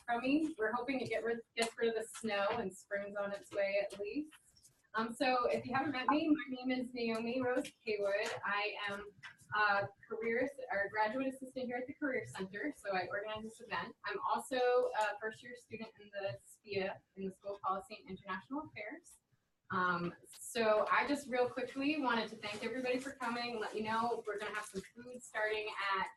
crummy. We're hoping it gets rid of the snow and spring's on its way at least. So if you haven't met me, my name is Naomi Rose Haywood. I am a graduate assistant here at the Career Center, so I organize this event. I'm also a first-year student in the SPIA, in the School of Policy and International Affairs. So I just real quickly wanted to thank everybody for coming and let you know we're going to have some food starting at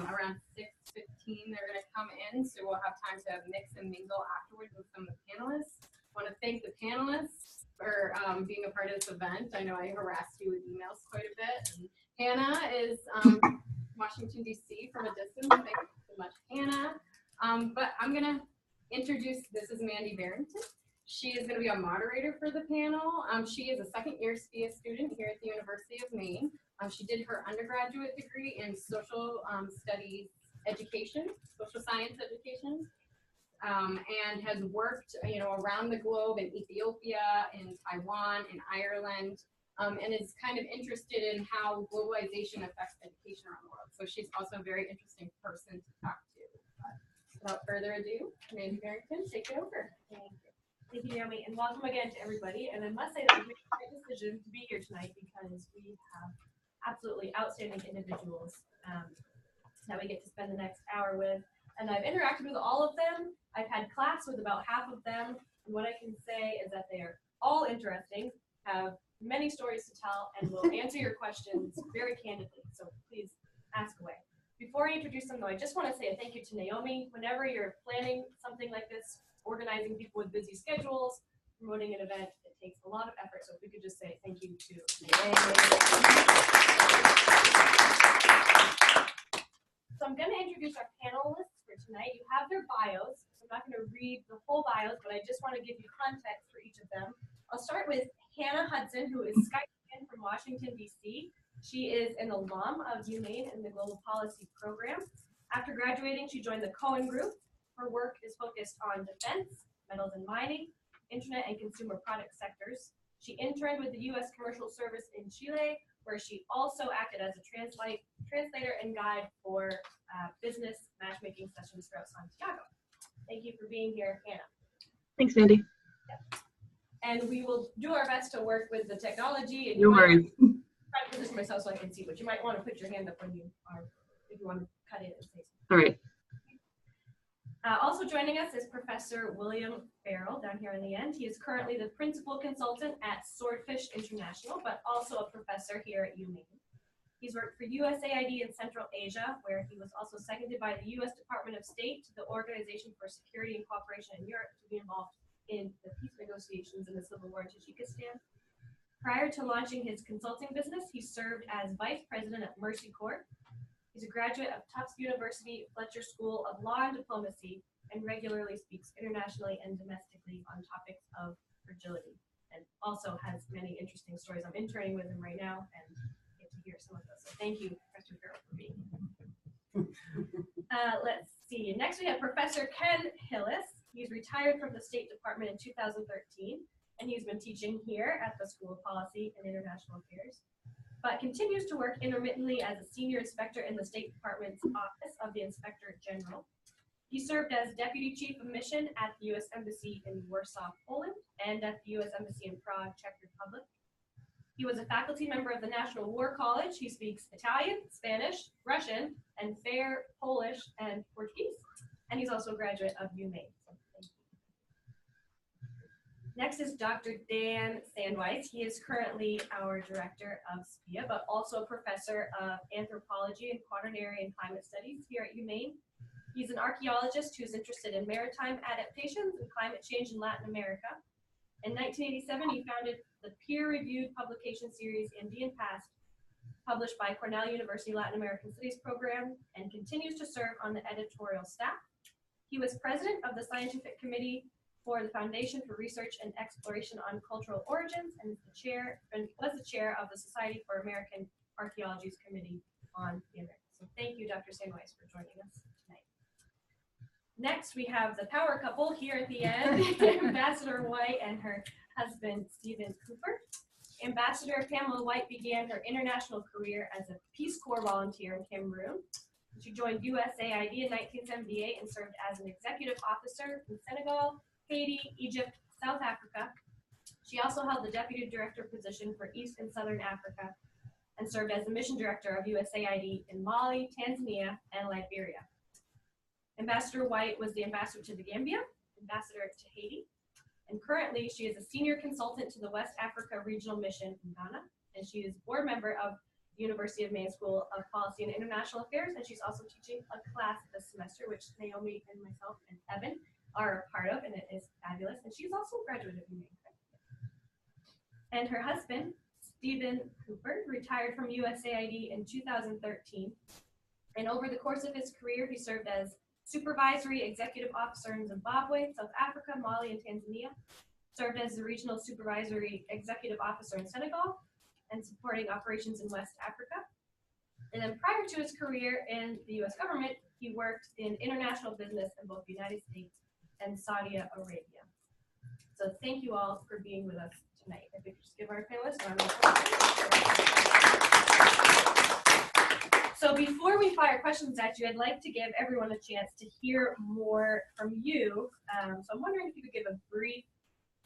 around 6:15. They're going to come in, so we'll have time to mix and mingle afterwards with some of the panelists. I want to thank the panelists for being a part of this event. I know I harassed you with emails quite a bit. And Hannah is Washington, D.C. from a distance. Thank you so much, Hannah. But I'm going to introduce, this is Mandy Barrington. She is going to be a moderator for the panel. She is a second-year SPIA student here at the University of Maine. She did her undergraduate degree in social studies education, social science education, and has worked, around the globe in Ethiopia, in Taiwan, in Ireland, and is kind of interested in how globalization affects education around the world. So she's also a very interesting person to talk to. But without further ado, Mandy Barrington, take it over. Thank you. Thank you, Naomi, and welcome again to everybody. And I must say that we made a great decision to be here tonight because we have absolutely outstanding individuals that we get to spend the next hour with. And I've interacted with all of them. I've had class with about half of them. And what I can say is that they are all interesting, have many stories to tell, and will answer your questions very candidly. So please ask away. Before I introduce them, though, I just want to say a thank you to Naomi. Whenever you're planning something like this, organizing people with busy schedules, promoting an event, it takes a lot of effort. So if we could just say thank you to Naomi. So I'm going to introduce our panelists for tonight. You have their bios. So I'm not going to read the whole bios, but I just want to give you context for each of them. I'll start with Hannah Hudson, who is Skyping in from Washington, D.C. She is an alum of UMaine in the Global Policy Program. After graduating, she joined the CoGroup. Her work is focused on defense, metals and mining, internet and consumer product sectors. She interned with the U.S. Commercial Service in Chile, where she also acted as a translator and guide for business matchmaking sessions throughout Santiago. Thank you for being here, Hannah. Thanks, Mandy. Yeah. And we will do our best to work with the technology. And no worries. I'm trying to position myself so I can see, but you might want to put your hand up when you are, if you want to cut in and say something. All right. Also joining us is Professor William Farrell down here in the end. He is currently the principal consultant at Swordfish International, but also a professor here at UMaine. He's worked for USAID in Central Asia, where he was also seconded by the U.S. Department of State to the Organization for Security and Cooperation in Europe to be involved in the peace negotiations in the civil war in Tajikistan. Prior to launching his consulting business, he served as vice president at Mercy Corps. He's a graduate of Tufts University Fletcher School of Law and Diplomacy and regularly speaks internationally and domestically on topics of fragility, and also has many interesting stories. I'm interning with him right now and get to hear some of those. So thank you, Professor Farrell, for being here. Let's see. Next we have Professor Ken Hillis. He's retired from the State Department in 2013, and he's been teaching here at the School of Policy and International Affairs, but continues to work intermittently as a senior inspector in the State Department's Office of the Inspector General. He served as Deputy Chief of Mission at the U.S. Embassy in Warsaw, Poland, and at the U.S. Embassy in Prague, Czech Republic. He was a faculty member of the National War College. He speaks Italian, Spanish, Russian, and fair Polish and Portuguese. And he's also a graduate of UMaine. So thank you. Next is Dr. Dan Sandweiss. He is currently our director of SPIA, but also a professor of anthropology and quaternary and climate studies here at UMaine. He's an archaeologist who's interested in maritime adaptations and climate change in Latin America. In 1987, he founded the peer-reviewed publication series Andean Past, published by Cornell University Latin American Studies Program, and continues to serve on the editorial staff. He was president of the scientific committee for the Foundation for Research and Exploration on Cultural Origins, and was the chair of the Society for American Archaeology's Committee on the Americas. So thank you, Dr. Sandweiss, for joining us tonight. Next, we have the power couple here at the end, Ambassador White and her husband, Stephen Cooper. Ambassador Pamela White began her international career as a Peace Corps volunteer in Cameroon. She joined USAID in 1978 and served as an executive officer in Senegal, Haiti, Egypt, South Africa. She also held the deputy director position for East and Southern Africa and served as the mission director of USAID in Mali, Tanzania, and Liberia. Ambassador White was the ambassador to the Gambia, ambassador to Haiti, and currently she is a senior consultant to the West Africa Regional Mission in Ghana, and she is board member of the University of Maine School of Policy and International Affairs, and she's also teaching a class this semester, which Naomi and myself and Evan are a part of, and it is fabulous. And she's also a graduate of Maine. And her husband, Stephen Cooper, retired from USAID in 2013. And over the course of his career, he served as supervisory executive officer in Zimbabwe, South Africa, Mali, and Tanzania, served as the regional supervisory executive officer in Senegal, and supporting operations in West Africa. And then prior to his career in the US government, he worked in international business in both the United States and Saudi Arabia. So thank you all for being with us tonight. If we could just give our panelists a round of applause. So before we fire questions at you, I'd like to give everyone a chance to hear more from you. So I'm wondering if you could give a brief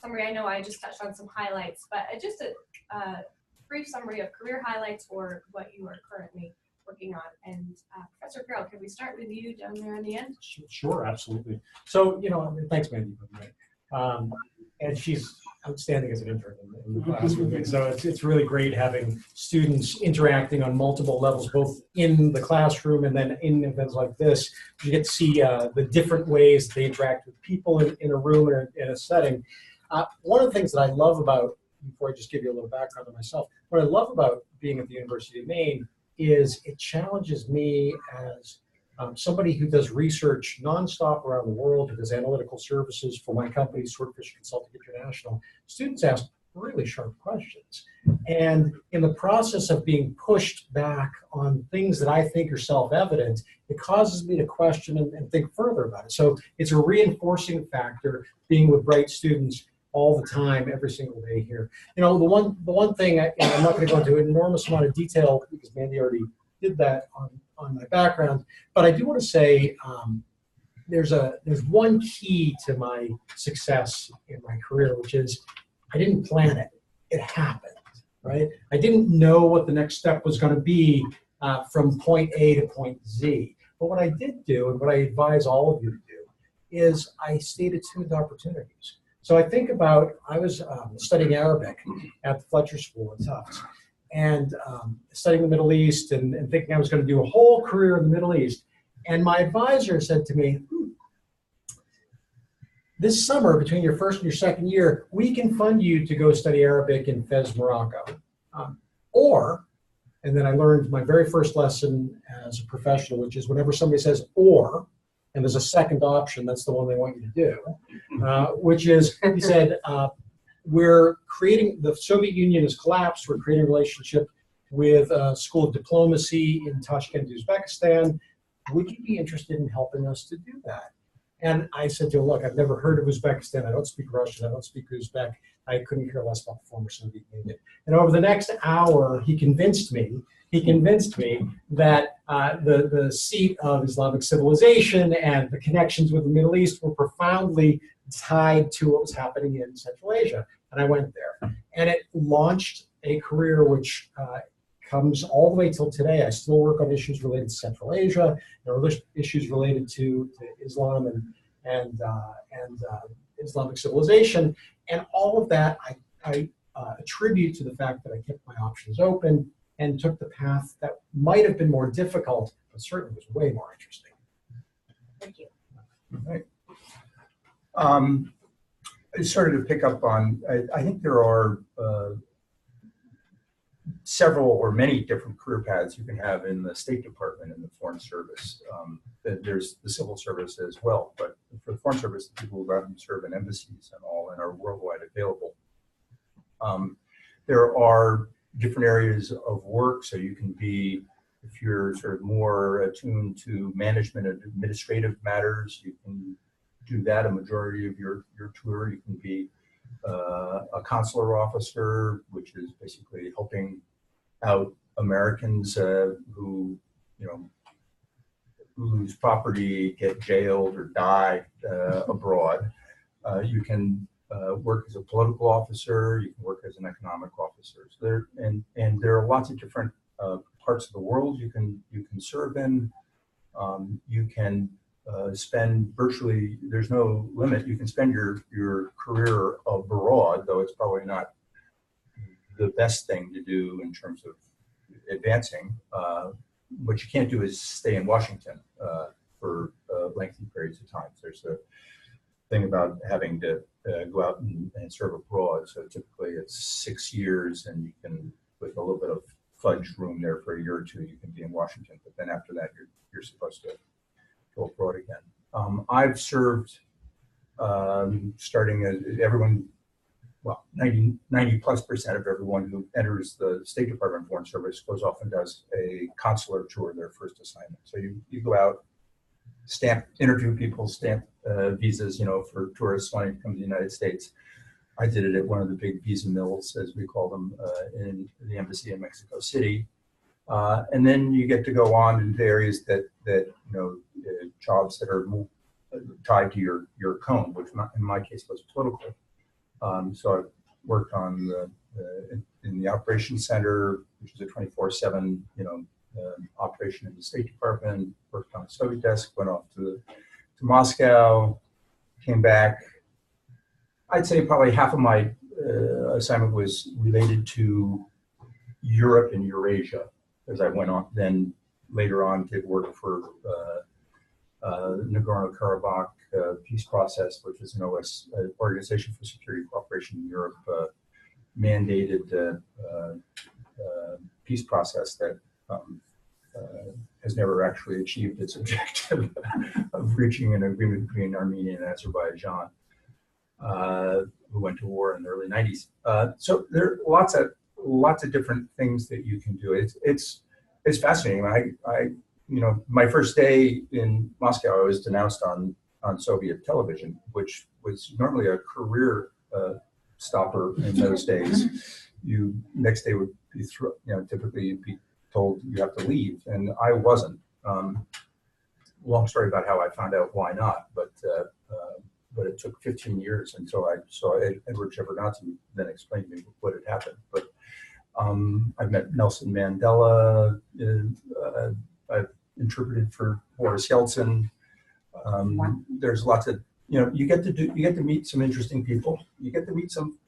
summary. I know I just touched on some highlights, but just a brief summary of career highlights or what you are currently working on. And Professor Carroll, can we start with you down there in the end? Sure, absolutely. So, thanks, Mandy, by the way. And she's outstanding as an intern in the class with me. So it's really great having students interacting on multiple levels, both in the classroom and then in events like this. You get to see the different ways they interact with people in a room or in a setting. One of the things that I love about, before I just give you a little background on myself, what I love about being at the University of Maine is it challenges me as somebody who does research nonstop around the world, who does analytical services for my company, Swordfish Consulting International. Students ask really sharp questions. And in the process of being pushed back on things that I think are self-evident, it causes me to question and think further about it. So it's a reinforcing factor being with bright students all the time, every single day here. The one thing, I'm not going to go into an enormous amount of detail because Mandy already did that on my background, but I do want to say there's one key to my success in my career, which is I didn't plan it. It happened, right? I didn't know what the next step was going to be from point A to point Z. But what I did do, and what I advise all of you to do, is I stayed attuned to opportunities. So I think about, I was studying Arabic at the Fletcher School in Tufts, and studying the Middle East and thinking I was going to do a whole career in the Middle East. And my advisor said to me, this summer, between your first and your second year, we can fund you to go study Arabic in Fez, Morocco. And then I learned my very first lesson as a professional, which is whenever somebody says or, and there's a second option, that's the one they want you to do, which is, he said, we're creating, the Soviet Union has collapsed, we're creating a relationship with a school of diplomacy in Tashkent, Uzbekistan. Would you be interested in helping us to do that? And I said to him, look, I've never heard of Uzbekistan, I don't speak Russian, I don't speak Uzbek, I couldn't care less about the former Soviet Union. And over the next hour, he convinced me that the seat of Islamic civilization and the connections with the Middle East were profoundly tied to what was happening in Central Asia. And I went there. And it launched a career which comes all the way till today. I still work on issues related to Central Asia, issues related to Islam and Islamic civilization. And all of that I attribute to the fact that I kept my options open and took the path that might have been more difficult, but certainly was way more interesting. Thank you. All right. I started to pick up on, I think there are several or many different career paths you can have in the State Department and the Foreign Service. There's the civil service as well, but for the Foreign Service, the people who go out and serve in embassies and all and are worldwide available. There are different areas of work, so you can be, if you're sort of more attuned to management and administrative matters, you can do that a majority of your tour. You can be a consular officer, which is basically helping out Americans who, lose property, get jailed, or die abroad. You can work as a political officer. You can work as an economic officer. So there are lots of different parts of the world you can serve in. You can spend virtually, there's no limit. You can spend your career abroad, though it's probably not the best thing to do in terms of advancing. What you can't do is stay in Washington for lengthy periods of time. There's a thing about having to go out and serve abroad. So typically it's 6 years, and you can, with a little bit of fudge room there for a year or two, you can be in Washington. But then after that, you're supposed to go abroad again. I've served, starting as everyone, well, 90+% of everyone who enters the State Department Foreign Service goes off and does a consular tour, their first assignment. So you go out, interview people, stamp visas, for tourists wanting to come to the United States. I did it at one of the big visa mills, as we call them, in the embassy in Mexico City. And then you get to go on into areas that jobs that are tied to your cone, which in my case was political. So I've worked on in the operations center, which is a 24/7 operation in the State Department. Worked on a Soviet desk, went off to Moscow, came back. I'd say probably half of my assignment was related to Europe and Eurasia, as I went on. Then later on, did work for Nagorno-Karabakh peace process, which is an Organization for Security Cooperation in Europe, mandated peace process that has never actually achieved its objective of reaching an agreement between Armenia and Azerbaijan, who went to war in the early 90s. So there are lots of different things that you can do. It's fascinating. My first day in Moscow, I was denounced on Soviet television, which was normally a career stopper in those days. You next day would be typically you'd be told you have to leave, and I wasn't. Long story about how I found out why not, but it took 15 years until I saw Edward Shevardnadze then explained to me what had happened. But I've met Nelson Mandela. I've interpreted for Boris Yeltsin. There's lots of you get to meet some interesting people. You get to meet some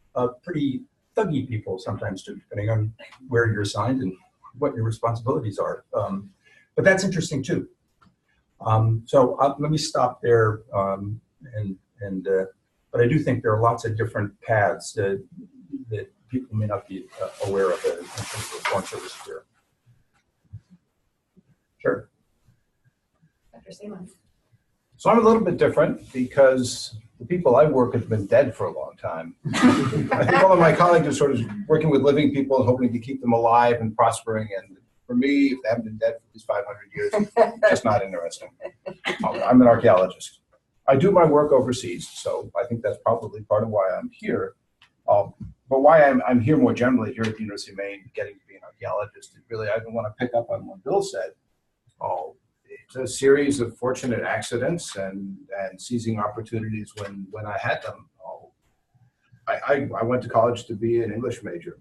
pretty thuggy people sometimes too, depending on where you're assigned and what your responsibilities are. But that's interesting too. So let me stop there. But I do think there are lots of different paths that people may not be aware of in terms of foreign service career. Sure. Dr. Simon. So I'm a little bit different because the people I work with have been dead for a long time. I think all of my colleagues are sort of working with living people and hoping to keep them alive and prospering. And for me, if they haven't been dead for these 500 years, it's just not interesting. I'm an archaeologist. I do my work overseas, so I think that's probably part of why I'm here. But why I'm here more generally here at the University of Maine, getting to be an archaeologist, really, I want to pick up on what Bill said. It's a series of fortunate accidents and seizing opportunities when I had them. I went to college to be an English major,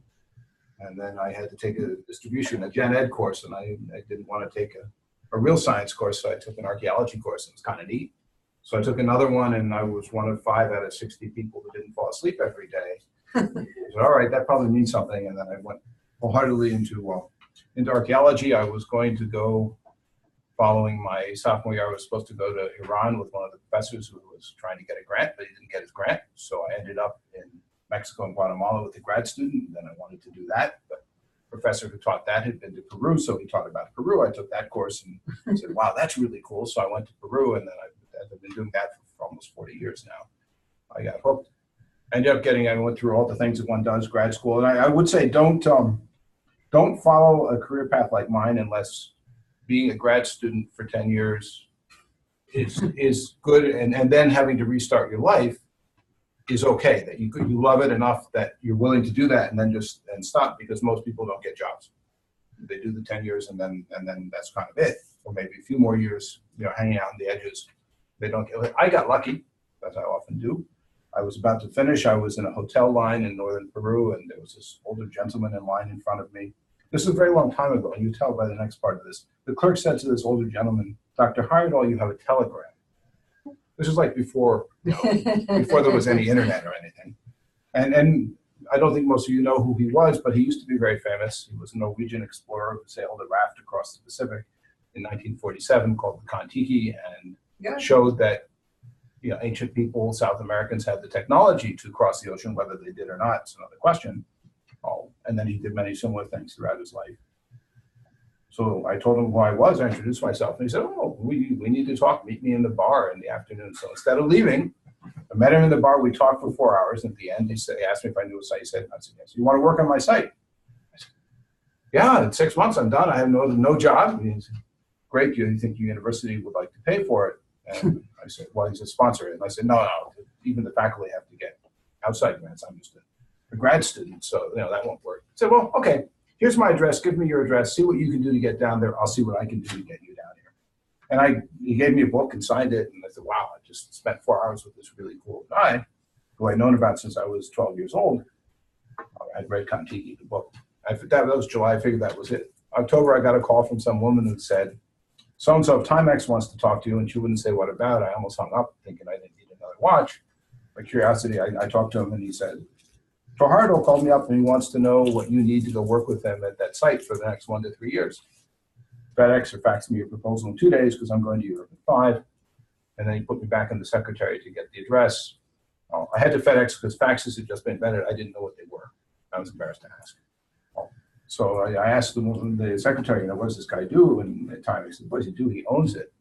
and then I had to take a gen ed course, and I didn't want to take a real science course, so I took an archaeology course. It was kind of neat. So I took another one, and I was one of 5 out of 60 people who didn't fall asleep every day. So, all right, that probably means something. And then I went wholeheartedly into archaeology. I was going to go, following my sophomore year, I was supposed to go to Iran with one of the professors who was trying to get a grant, but he didn't get his grant. So I ended up in Mexico and Guatemala with a grad student. And then I wanted to do that, but the professor who taught that had been to Peru, so he taught about Peru. I took that course and I said, wow, that's really cool. So I went to Peru, and then I've been doing that for almost 40 years now. I got hooked. I went through all the things that one does, grad school. And I would say don't follow a career path like mine unless being a grad student for 10 years is good, and then having to restart your life is okay. That you love it enough that you're willing to do that and then stop, because most people don't get jobs. They do the 10 years and then that's kind of it, or maybe a few more years hanging out on the edges. They don't get. I got lucky, as I often do. I was about to finish. I was in a hotel line in northern Peru, and there was this older gentleman in line in front of me. This is a very long time ago, and you tell by the next part of this. The clerk said to this older gentleman, "Dr. Heyerdahl, you have a telegram." This is like before, before there was any internet or anything. And I don't think most of you know who he was, but he used to be very famous. He was a Norwegian explorer who sailed a raft across the Pacific in 1947 called the Kon-Tiki, and showed that ancient people, South Americans, had the technology to cross the ocean. Whether they did or not, it's another question. And then he did many similar things throughout his life. So I told him who I was. I introduced myself, and he said, "Oh, we need to talk. Meet me in the bar in the afternoon." So instead of leaving, I met him in the bar. We talked for 4 hours. And at the end, he asked me if I knew a site. He said, "I said, yes. You want to work on my site?" I said, "Yeah, in 6 months I'm done. I have no job." And he said, "Great. Do you think your university would like to pay for it?" And I said, "Well, he's a sponsor." And I said, no, even the faculty have to get outside grants. I'm just a grad student, so that won't work. I said, "Well, okay, here's my address. Give me your address. See what you can do to get down there. I'll see what I can do to get you down here." And he gave me a book and signed it. And I said, wow, I just spent 4 hours with this really cool guy who I'd known about since I was 12 years old. I'd read Kon-Tiki, the book. That was July. I figured that was it. October, I got a call from some woman who said, "So-and-so of Timex wants to talk to you," and she wouldn't say what about. I almost hung up thinking I didn't need another watch. By curiosity, I talked to him, and he said, "Dr. Heyerdahl called me up, and he wants to know what you need to go work with them at that site for the next 1 to 3 years. FedEx or fax me your proposal in 2 days because I'm going to Europe in 5. And then he put me back in the secretary to get the address. I had to FedEx because faxes had just been invented. I didn't know what they were. I was embarrassed to ask. So I asked the secretary, what does this guy do? And at the time, he said, what does he do? He owns it.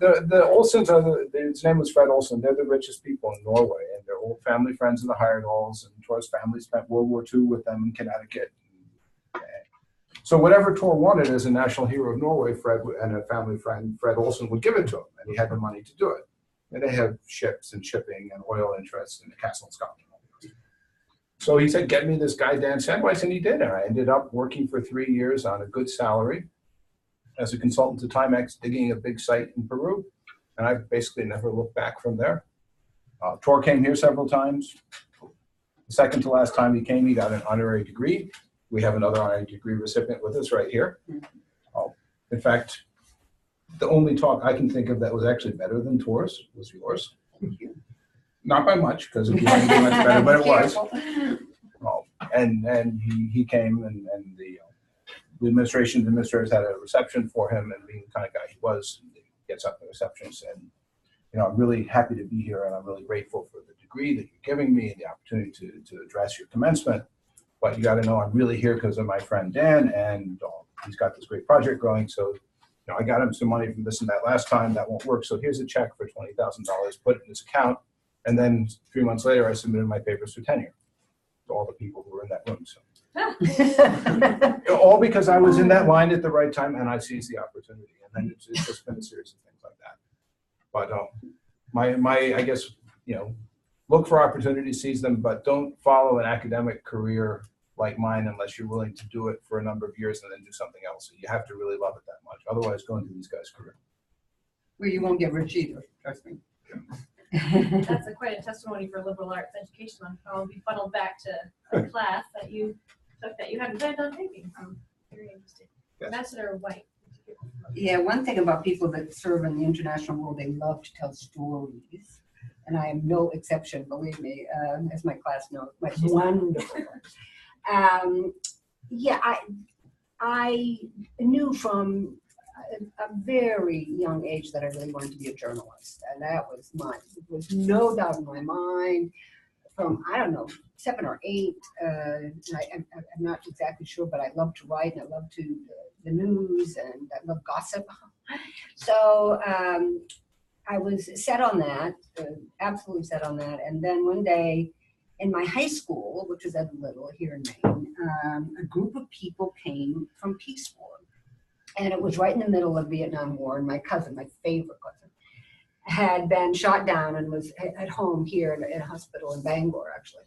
The Olsons, his name was Fred Olson. They're the richest people in Norway, and they're old family friends of the Heyerdahls, and Tor's family spent World War II with them in Connecticut. So whatever Tor wanted as a national hero of Norway, Fred and a family friend, Fred Olson, would give it to him, and he had the money to do it. And they have ships and shipping and oil interests in the castle in Scotland. So he said, get me this guy, Dan Sandweiss, and he did. And I ended up working for 3 years on a good salary as a consultant to Timex, digging a big site in Peru. And I basically never looked back from there. Tor came here several times. The second to last time he came, he got an honorary degree. We have another honorary degree recipient with us right here. In fact, the only talk I can think of that was actually better than Tor's was yours. Thank you. Not by much, because it wasn't much better, but it was. And he came, and the administrators had a reception for him, and being the kind of guy he was, he gets up at the reception and said, I'm really happy to be here, and I'm really grateful for the degree that you're giving me and the opportunity to address your commencement. But you got to know I'm really here because of my friend Dan, and he's got this great project going. So, I got him some money from this and that last time. That won't work. So here's a check for $20,000. Put it in his account. And then 3 months later, I submitted my papers for tenure to all the people who were in that room. So, all because I was in that line at the right time, and I seized the opportunity. And then it's just been a series of things like that. But I guess, look for opportunities, seize them, but don't follow an academic career like mine unless you're willing to do it for a number of years and then do something else. So you have to really love it that much. Otherwise, go into these guys' career. Well, you won't get rich either, trust me. That's quite a testimony for liberal arts education on how it'll be funneled back to a class that you took that you hadn't planned on taking. Very interesting. Yes. Ambassador White. Yeah, one thing about people that serve in the international world, they love to tell stories. And I am no exception, believe me, as my class knows. But wonderful. Yeah, I knew from a very young age that I really wanted to be a journalist, and that was mine. There was no doubt in my mind. From, I don't know, 7 or 8, and I'm not exactly sure, but I love to write, and I love to the news, and I love gossip. So I was set on that, absolutely set on that. And then one day in my high school, which was at Little here in Maine, a group of people came from Peace Corps. And it was right in the middle of Vietnam War, and my cousin, my favorite cousin, had been shot down and was at home here in a hospital in Bangor, actually.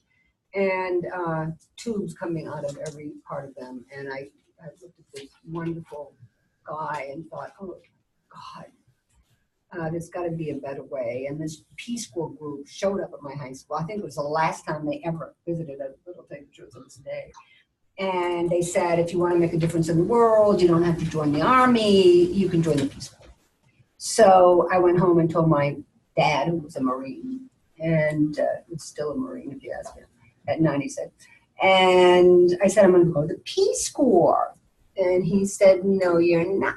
And tubes coming out of every part of them. And I looked at this wonderful guy and thought, oh, God, there's got to be a better way. And this Peace Corps group showed up at my high school. I think it was the last time they ever visited. A little take pictures of today. And they said, if you want to make a difference in the world, you don't have to join the army. You can join the Peace Corps. So I went home and told my dad, who was a Marine, and was still a Marine, if you ask me, at 96. And I said, I'm going to go to the Peace Corps. And he said, no, you're not.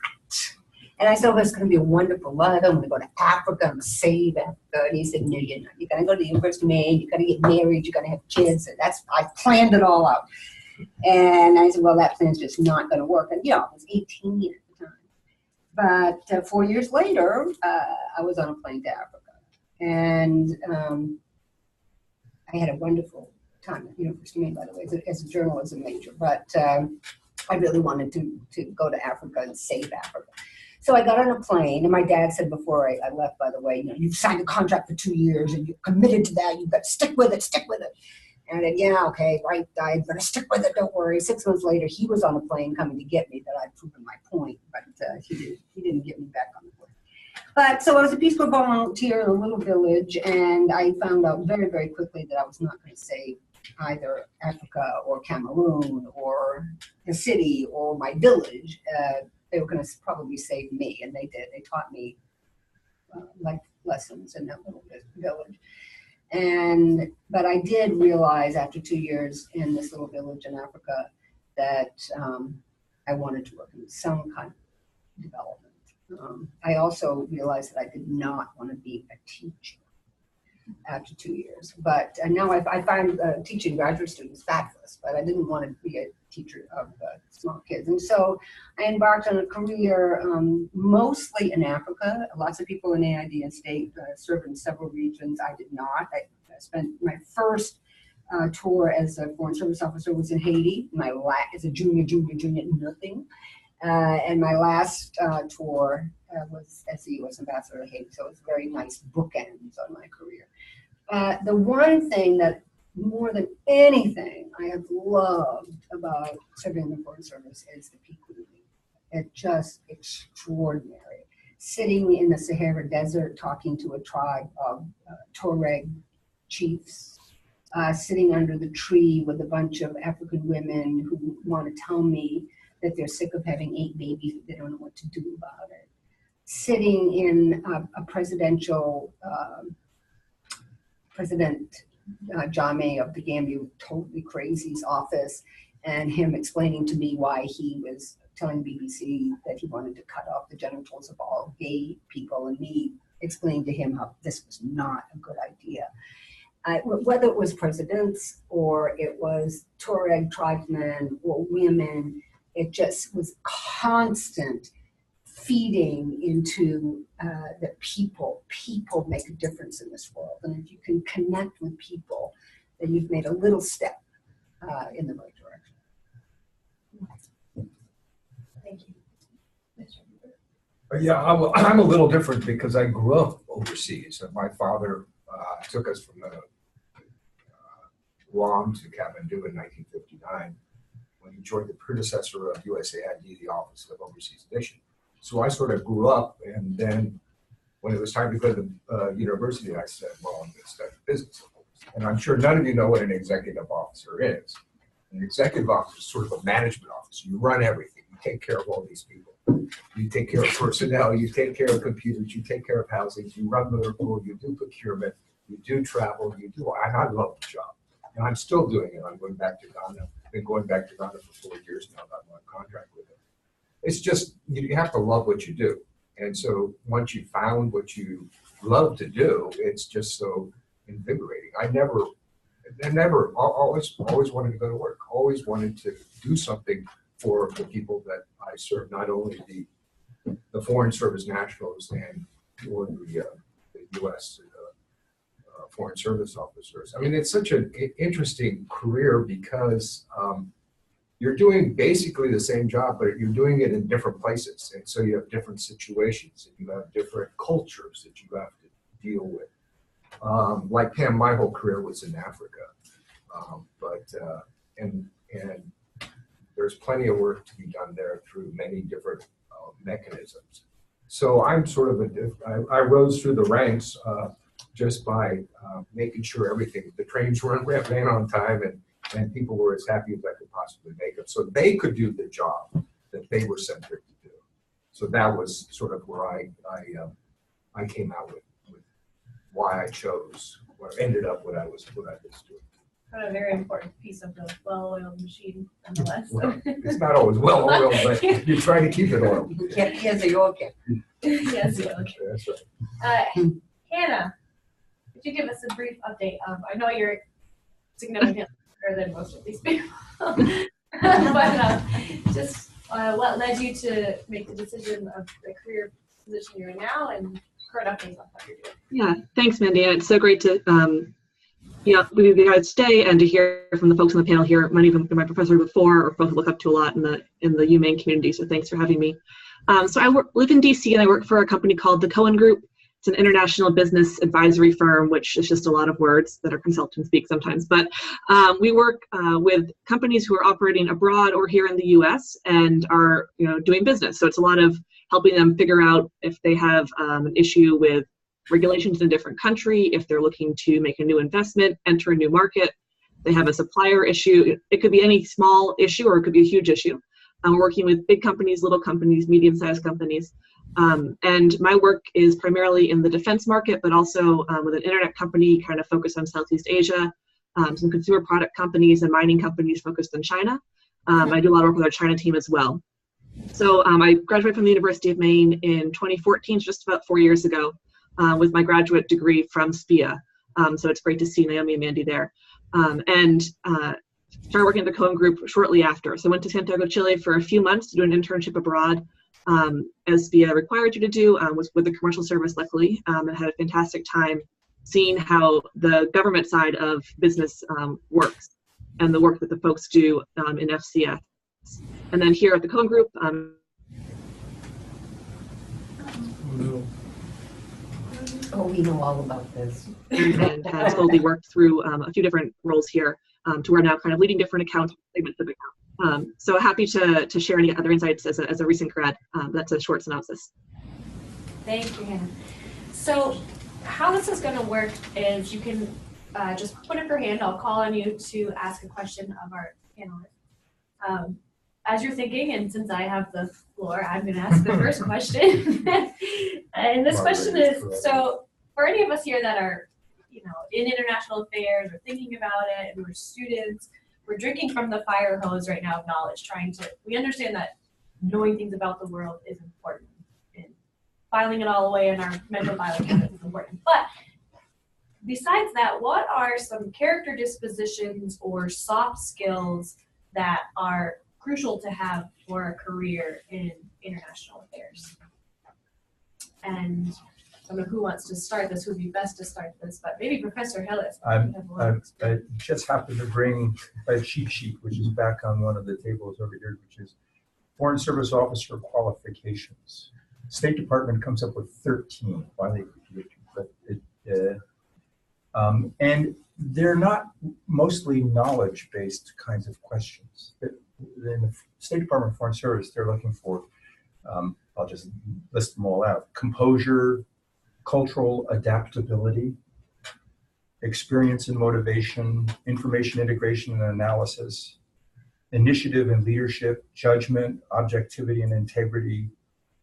And I said, oh, it's going to be a wonderful life. I'm going to go to Africa. I'm going to save Africa. And he said, no, you're not. You're going to go to the University of Maine. You're going to get married. You're going to have kids. And I planned it all out. And I said, well, that plan's just not going to work. And, I was 18 at the time. But 4 years later, I was on a plane to Africa. And I had a wonderful time at the University of Maine, by the way, as a journalism major. But I really wanted to go to Africa and save Africa. So I got on a plane, and my dad said before I left, by the way, you've signed a contract for 2 years, and you're committed to that. You've got to stick with it, stick with it. And I said, yeah, okay, right, I'm going to stick with it, don't worry. 6 months later, he was on a plane coming to get me, that I'd proven my point, but he didn't get me back on the plane. But so I was a Peace Corps volunteer in a little village, and I found out very, very quickly that I was not going to save either Africa or Cameroon or the city or my village. They were going to probably save me, and they did. They taught me life lessons in that little village. But I did realize after 2 years in this little village in Africa that I wanted to work in some kind of development. I also realized that I did not want to be a teacher after 2 years. But now I find teaching graduate students fabulous, but I didn't want to be a teacher of small kids. And so I embarked on a career mostly in Africa. Lots of people in AID and state served in several regions. I did not. I spent my first tour as a Foreign Service officer was in Haiti. As a junior, nothing. And my last tour was as the U.S. ambassador to Haiti. So it was very nice bookends on my career. The one thing that more than anything I have loved about serving in the Foreign Service is the people. It's just extraordinary. Sitting in the Sahara Desert talking to a tribe of Tuareg chiefs, sitting under the tree with a bunch of African women who want to tell me that they're sick of having 8 babies, that they don't know what to do about it. Sitting in a presidential, President Jammeh of the Gambia, totally crazy's office, and him explaining to me why he was telling BBC that he wanted to cut off the genitals of all gay people, and me explaining to him how this was not a good idea. Whether it was presidents or it was Tuareg tribesmen or women, it just was constant feeding into the people. People make a difference in this world. And if you can connect with people, then you've made a little step in the right direction. Thank you. Yeah, I'm a little different because I grew up overseas. My father took us from Guam to Kathmandu in 1959 when he joined the predecessor of USAID, the Office of Overseas Mission. So I sort of grew up, and then when it was time to go to the university, I said, well, I'm going to study business. And I'm sure none of you know what an executive officer is. An executive officer is sort of a management officer. You run everything. You take care of all these people. You take care of personnel. You take care of computers. You take care of housing. You run Liverpool. You do procurement. You do travel. And I love the job. And I'm still doing it. I'm going back to Ghana. I've been going back to Ghana for 4 years now. I'm on contract with it. It's just, you have to love what you do. And so once you found what you love to do, it's just so invigorating. I always wanted to go to work, always wanted to do something for the people that I serve, not only the Foreign Service nationals or the U.S. Foreign Service officers. I mean, it's such an interesting career because you're doing basically the same job, but you're doing it in different places. And so you have different situations, and you have different cultures that you have to deal with. Like Pam, my whole career was in Africa. And there's plenty of work to be done there through many different mechanisms. So I'm sort of I rose through the ranks just by making sure the trains ran on time and people were as happy as I could possibly make them. So they could do the job that they were sent there to do. So that was sort of where I came out with why I chose or ended up what I was doing. Kind of a very important piece of the well-oiled machine, nonetheless. Well, it's not always well oiled, but you try to keep it oiled. You can't be as a yoga. Yes, yeah, okay. That's right. Hannah, could you give us a brief update of, I know you're significantly better than most of these people, but just what led you to make the decision of the career position you're in now and current updates on what you're doing? Yeah, thanks, Mandy. It's so great to be with you guys today and to hear from the folks on the panel here. Many of them are my professor before, or folks I look up to a lot in the UMaine community. So thanks for having me. So I live in DC and I work for a company called the CoGroup. It's an international business advisory firm, which is just a lot of words that are consultant speak sometimes. But we work with companies who are operating abroad or here in the U.S. and are doing business. So it's a lot of helping them figure out if they have an issue with regulations in a different country, if they're looking to make a new investment, enter a new market, they have a supplier issue. It could be any small issue or it could be a huge issue. We're working with big companies, little companies, medium-sized companies. And my work is primarily in the defense market, but also with an internet company kind of focused on Southeast Asia, some consumer product companies and mining companies focused on China. I do a lot of work with our China team as well. So I graduated from the University of Maine in 2014, just about 4 years ago, with my graduate degree from SPIA. So it's great to see Naomi and Mandy there. And started working at the CoGroup shortly after. So I went to Santiago, Chile for a few months to do an internship abroad, as SPIA required you to do, was with the commercial service, luckily, and had a fantastic time seeing how the government side of business works and the work that the folks do in FCS. And then here at the CoGroup, Oh, we know all about this. and has slowly worked through a few different roles here to where now kind of leading different account segments of account. So happy to share any other insights as a recent grad. That's a short synopsis. Thank you, Hannah. So how this is going to work is you can just put up your hand. I'll call on you to ask a question of our panelists. As you're thinking, and since I have the floor, I'm going to ask the first question. And this question is, so for any of us here that are, in international affairs or thinking about it, and we're students, we're drinking from the fire hose right now of knowledge, we understand that knowing things about the world is important, and filing it all away in our mental file cabinet is important. But besides that, what are some character dispositions or soft skills that are crucial to have for a career in international affairs? And I don't know who wants to start this, who would be best to start this, but maybe Professor Hillis. I just happened to bring a cheat sheet, which is back on one of the tables over here, which is Foreign Service Officer qualifications. State Department comes up with 13. Why they but and they're not mostly knowledge-based kinds of questions. In the State Department of Foreign Service, they're looking for, I'll just list them all out: composure, cultural adaptability, experience and motivation, information integration and analysis, initiative and leadership, judgment, objectivity and integrity,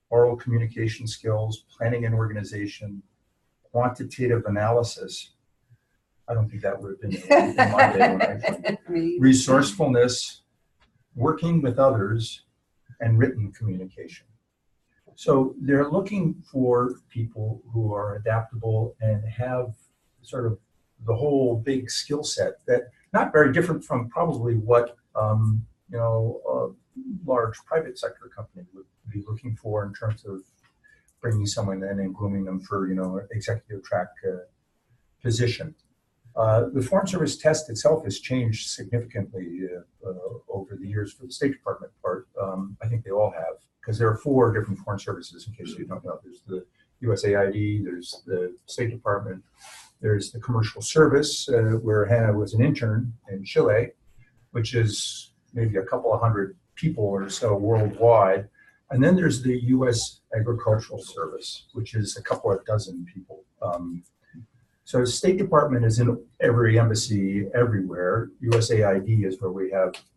oral communication skills, planning and organization, quantitative analysis. I don't think that would have been in my day when I joined. Resourcefulness, working with others, and written communication. So they're looking for people who are adaptable and have sort of the whole big skill set that not very different from probably what a large private sector company would be looking for in terms of bringing someone in and grooming them for executive track position. The Foreign Service test itself has changed significantly over the years for the State Department part. I think they all have, because there are 4 different foreign services, in case you don't know. There's the USAID, there's the State Department, there's the Commercial Service, where Hannah was an intern in Chile, which is maybe a couple of hundred people or so worldwide. And then there's the U.S. Agricultural Service, which is a couple of dozen people. So State Department is in every embassy everywhere. USAID is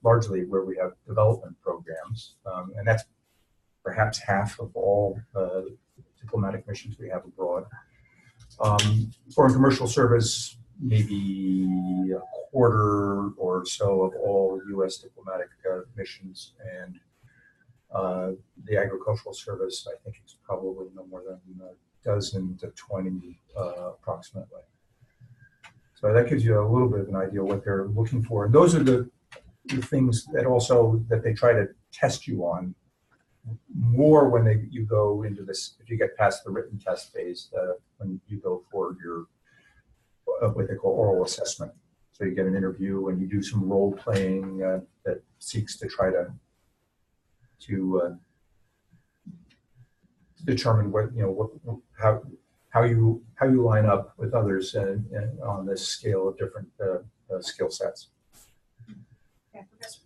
largely where we have development programs. And that's perhaps half of all diplomatic missions we have abroad. Foreign Commercial Service, maybe a quarter or so of all U.S. diplomatic missions, and the Agricultural Service, I think it's probably no more than a dozen to 20 approximately. So that gives you a little bit of an idea of what they're looking for. And those are the things that they try to test you on more when you go into this, if you get past the written test phase, when you go for your what they call oral assessment. So you get an interview and you do some role playing that seeks to try to determine how you line up with others on this scale of different skill sets. Yeah, Professor.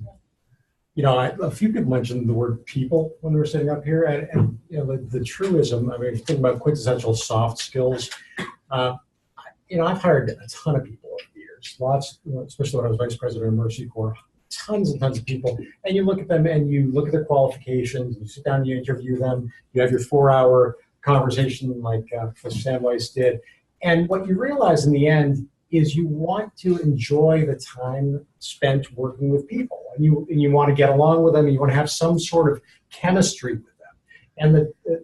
A few people mentioned the word people when we were sitting up here, and the truism. I mean, if you think about quintessential soft skills, I've hired a ton of people over the years, lots, especially when I was vice president of Mercy Corps, tons and tons of people, and you look at them and you look at their qualifications, you sit down and you interview them, you have your 4-hour conversation like Professor Sandweiss did, and what you realize in the end is you want to enjoy the time spent working with people, and you want to get along with them, and you want to have some sort of chemistry with them. And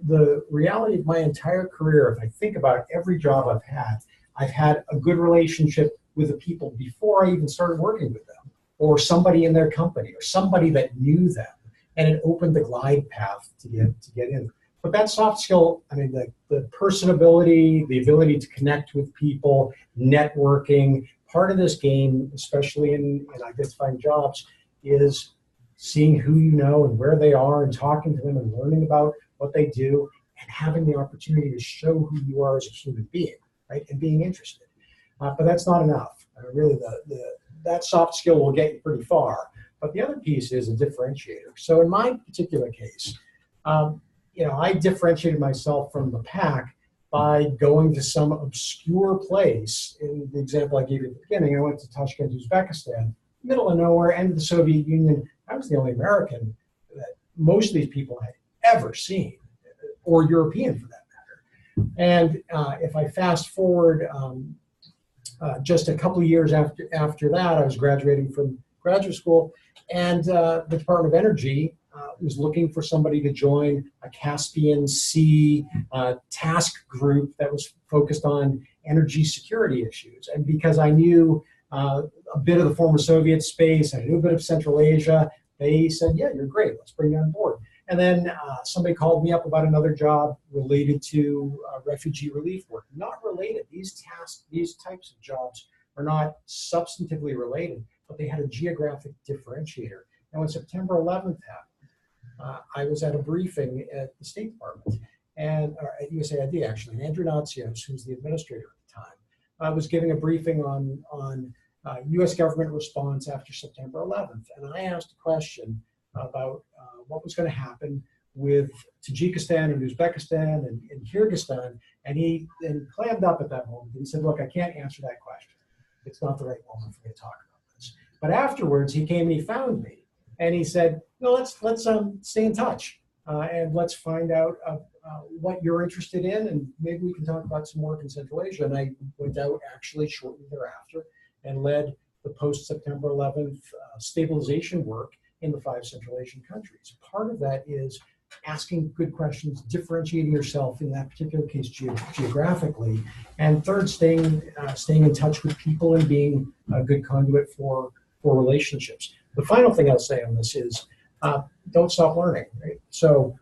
the reality of my entire career, if I think about every job I've had a good relationship with the people before I even started working with them, or somebody in their company, or somebody that knew them, and it opened the glide path to get in. But that soft skill, I mean, the personability, the ability to connect with people, networking, part of this game, especially in identifying jobs, is seeing who you know and where they are and talking to them and learning about what they do and having the opportunity to show who you are as a human being, right, and being interested. But that's not enough. Really, that soft skill will get you pretty far. But the other piece is a differentiator. So in my particular case, I differentiated myself from the pack by going to some obscure place. In the example I gave you at the beginning, I went to Tashkent, Uzbekistan, middle of nowhere, end of the Soviet Union. I was the only American that most of these people had ever seen, or European for that matter. And if I fast forward just a couple of years after that, I was graduating from graduate school, and the Department of Energy was looking for somebody to join a Caspian Sea task group that was focused on energy security issues. And because I knew a bit of the former Soviet space, I knew a bit of Central Asia, they said, yeah, you're great, let's bring you on board. And then somebody called me up about another job related to refugee relief work. Not related. These types of jobs are not substantively related, but they had a geographic differentiator. And when September 11th happened, I was at a briefing at the State Department, or at USAID actually, and Andrew Natsios, who's the administrator at the time, was giving a briefing on U.S. government response after September 11th. And I asked a question about what was going to happen with Tajikistan and Uzbekistan and Kyrgyzstan, and he clammed up at that moment. He said, look, I can't answer that question. It's not the right moment for me to talk about this. But afterwards, he came and he found me, and he said, no, let's stay in touch, and let's find out what you're interested in, and maybe we can talk about some work in Central Asia. And I went out actually shortly thereafter and led the post-September 11th stabilization work in the 5 Central Asian countries. Part of that is asking good questions, differentiating yourself in that particular case geographically, and third, staying in touch with people and being a good conduit for relationships. The final thing I'll say on this is don't stop learning. Right? So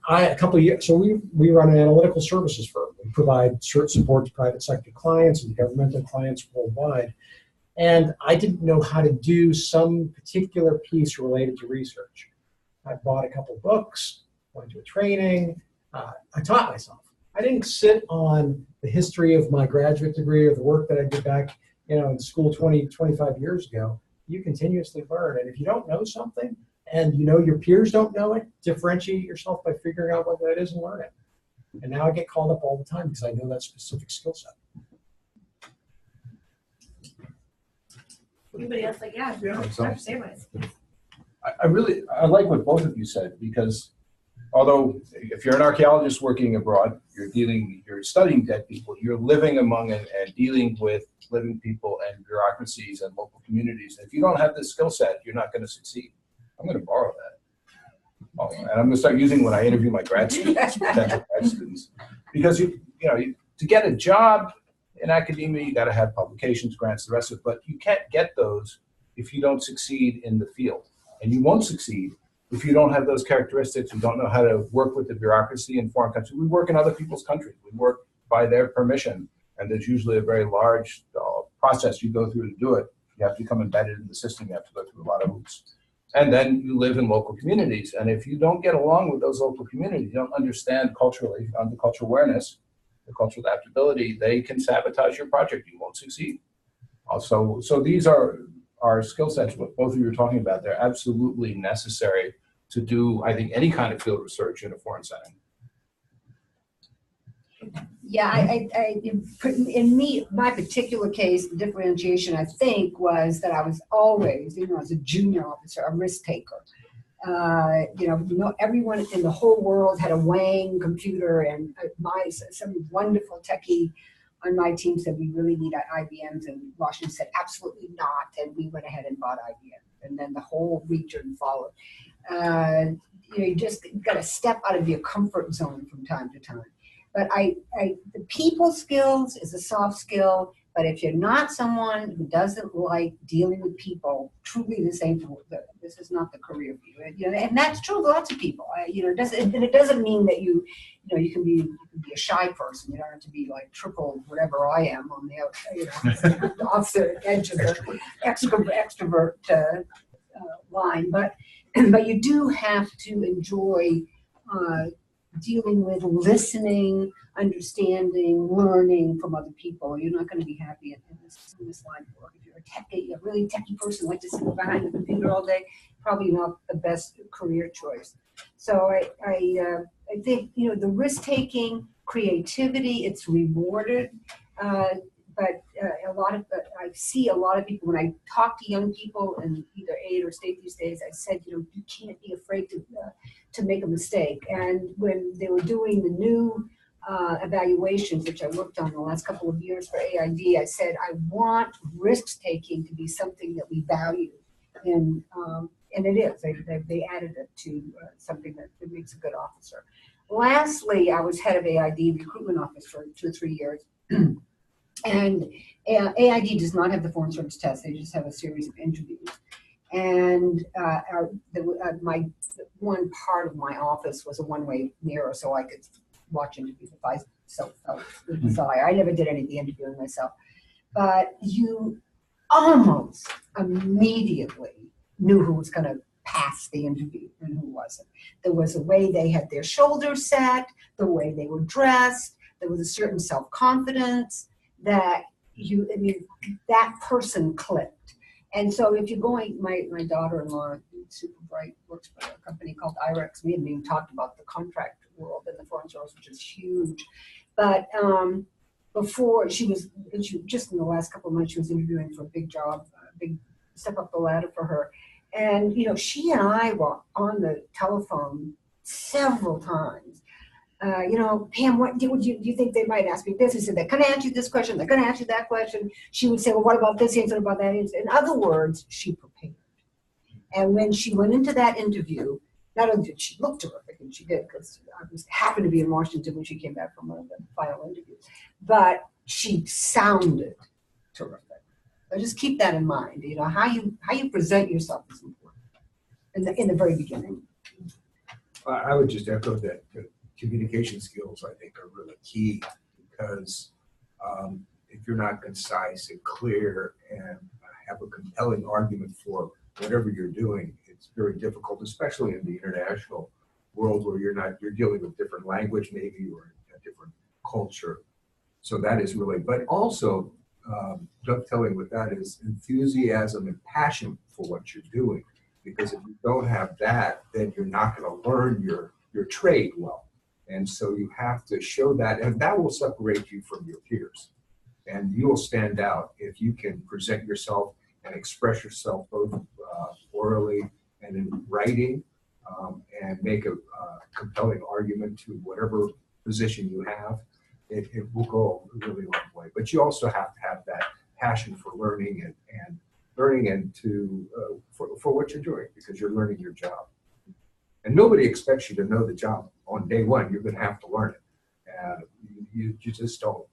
we run an analytical services firm. We provide support to private sector clients and governmental clients worldwide. And I didn't know how to do some particular piece related to research. I bought a couple books, went to a training, I taught myself. I didn't sit on the history of my graduate degree or the work that I did back in school 20, 25 years ago. You continuously learn. And if you don't know something, and you know your peers don't know it, differentiate yourself by figuring out what that is and learn it. And now I get called up all the time because I know that specific skill set. Anybody else like, yeah, Dr. Sandweiss. I like what both of you said, because although if you're an archaeologist working abroad, you're studying dead people, you're living among and dealing with living people and bureaucracies and local communities. And if you don't have this skill set, you're not going to succeed. I'm going to borrow that. Oh, and I'm going to start using when I interview my grad students, potential grad students, because to get a job in academia, you got to have publications, grants, the rest of it, but you can't get those if you don't succeed in the field. And you won't succeed if you don't have those characteristics, you don't know how to work with the bureaucracy in foreign countries. We work in other people's countries. We work by their permission, and there's usually a very large process you go through to do it. You have to become embedded in the system. You have to go through a lot of hoops. And then you live in local communities. And if you don't get along with those local communities, you don't understand culturally, the cultural awareness, the cultural adaptability, they can sabotage your project. You won't succeed. Also, so these are skill sets, what both of you are talking about. They're absolutely necessary to do, I think, any kind of field research in a foreign setting. Yeah, in my particular case, the differentiation, I think, was that I was always, as a junior officer, a risk taker. Everyone in the whole world had a Wang computer, and some wonderful techie on my team said we really need IBMs, and Washington said absolutely not, and we went ahead and bought IBM, and then the whole region followed. You just got to step out of your comfort zone from time to time. But the people skills is a soft skill, but if you're not someone who doesn't like dealing with people, truly this is not the career for you. And that's true of lots of people. It doesn't mean that you can be a shy person. You don't have to be like triple whatever I am on the outside, off the edge of the extrovert line. But you do have to enjoy dealing with, listening, understanding, learning from other people. You're not going to be happy in this line of work. If you're a really techie person, like to sit behind the computer all day, probably not the best career choice. So I think the risk taking, creativity, it's rewarded. But I see a lot of people when I talk to young people in either aid or state these days. I said, you can't be afraid to make a mistake. And when they were doing the new evaluations, which I worked on the last couple of years for AID, I said I want risk taking to be something that we value, and it is. They added it to something that makes a good officer. Lastly, I was head of AID recruitment office for 2 or 3 years. And AID does not have the foreign service test. They just have a series of interviews. And one part of my office was a one-way mirror, so I could watch interviews if I felt the desire. I never did any of the interviewing myself. But you almost immediately knew who was going to pass the interview and who wasn't. There was a way they had their shoulders set, the way they were dressed. There was a certain self-confidence that that person clicked. And so if you're going, my daughter-in-law, super bright, works for a company called IREX. We haven't even talked about the contract world in the foreign service, which is huge. But before she just in the last couple of months, she was interviewing for a big job, a big step up the ladder for her. And, she and I were on the telephone several times. Pam, what do you think they might ask me this? He said, they're going to ask you this question. They're going to ask you that question. She would say, well, what about this answer, about that answer? In other words, she prepared. And when she went into that interview, not only did she look terrific, and she did, because I happened to be in Washington when she came back from one of the final interviews, but she sounded terrific. So just keep that in mind. How you present yourself is important in the very beginning. I would just echo that. Communication skills, I think, are really key, because if you're not concise and clear and have a compelling argument for whatever you're doing, it's very difficult, especially in the international world where you're dealing with different language maybe, or a different culture. So that is really, but also dovetailing with that is enthusiasm and passion for what you're doing. because if you don't have that, then you're not going to learn your trade well. And so you have to show that, and that will separate you from your peers. And you'll stand out if you can present yourself and express yourself both orally and in writing, and make a compelling argument to whatever position you have. It will go a really long way. But you also have to have that passion for learning and learning and for what you're doing, because you're learning your job. And nobody expects you to know the job on day one. You're going to have to learn it. And you just don't.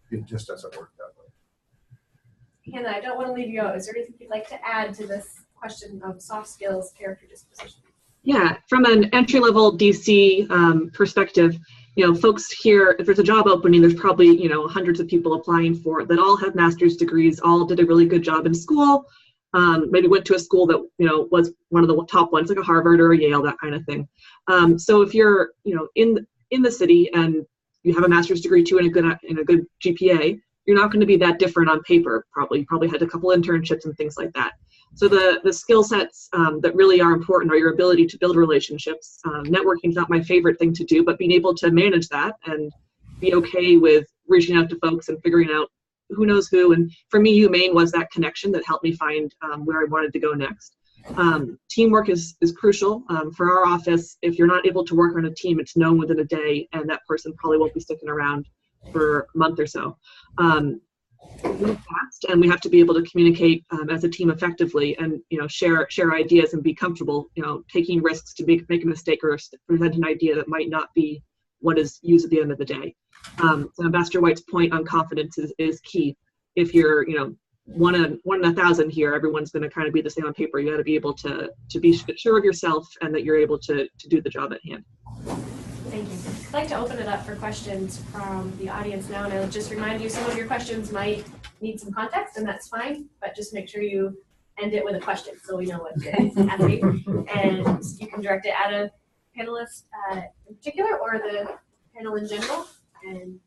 It just doesn't work that way. Hannah, I don't want to leave you out. Is there anything you'd like to add to this question of soft skills, character disposition? Yeah, from an entry-level DC perspective, folks here, if there's a job opening, there's probably, hundreds of people applying for it that all have master's degrees, all did a really good job in school, maybe went to a school that, was one of the top ones, like a Harvard or a Yale, that kind of thing. So if you're, in the city and you have a master's degree too and a good GPA, you're not going to be that different on paper, probably. You probably had a couple internships and things like that. So the skill sets that really are important are your ability to build relationships. Networking is not my favorite thing to do, but being able to manage that and be okay with reaching out to folks and figuring out who knows who. And for me, UMaine was that connection that helped me find where I wanted to go next. Teamwork is crucial. For our office, if you're not able to work on a team, it's known within a day, and that person probably won't be sticking around for a month or so. Move fast, and we have to be able to communicate as a team effectively, and share ideas and be comfortable taking risks to make a mistake or present an idea that might not be what is used at the end of the day. So Ambassador White's point on confidence is key. If you're one in 1,000 here, everyone's going to kind of be the same on paper. You got to be able to be sure of yourself and that you're able to do the job at hand. Thank you. I'd like to open it up for questions from the audience now, and I'll just remind you some of your questions might need some context, and that's fine, but just make sure you end it with a question so we know what to ask. And you can direct it at a panelist in particular or the panel in general, and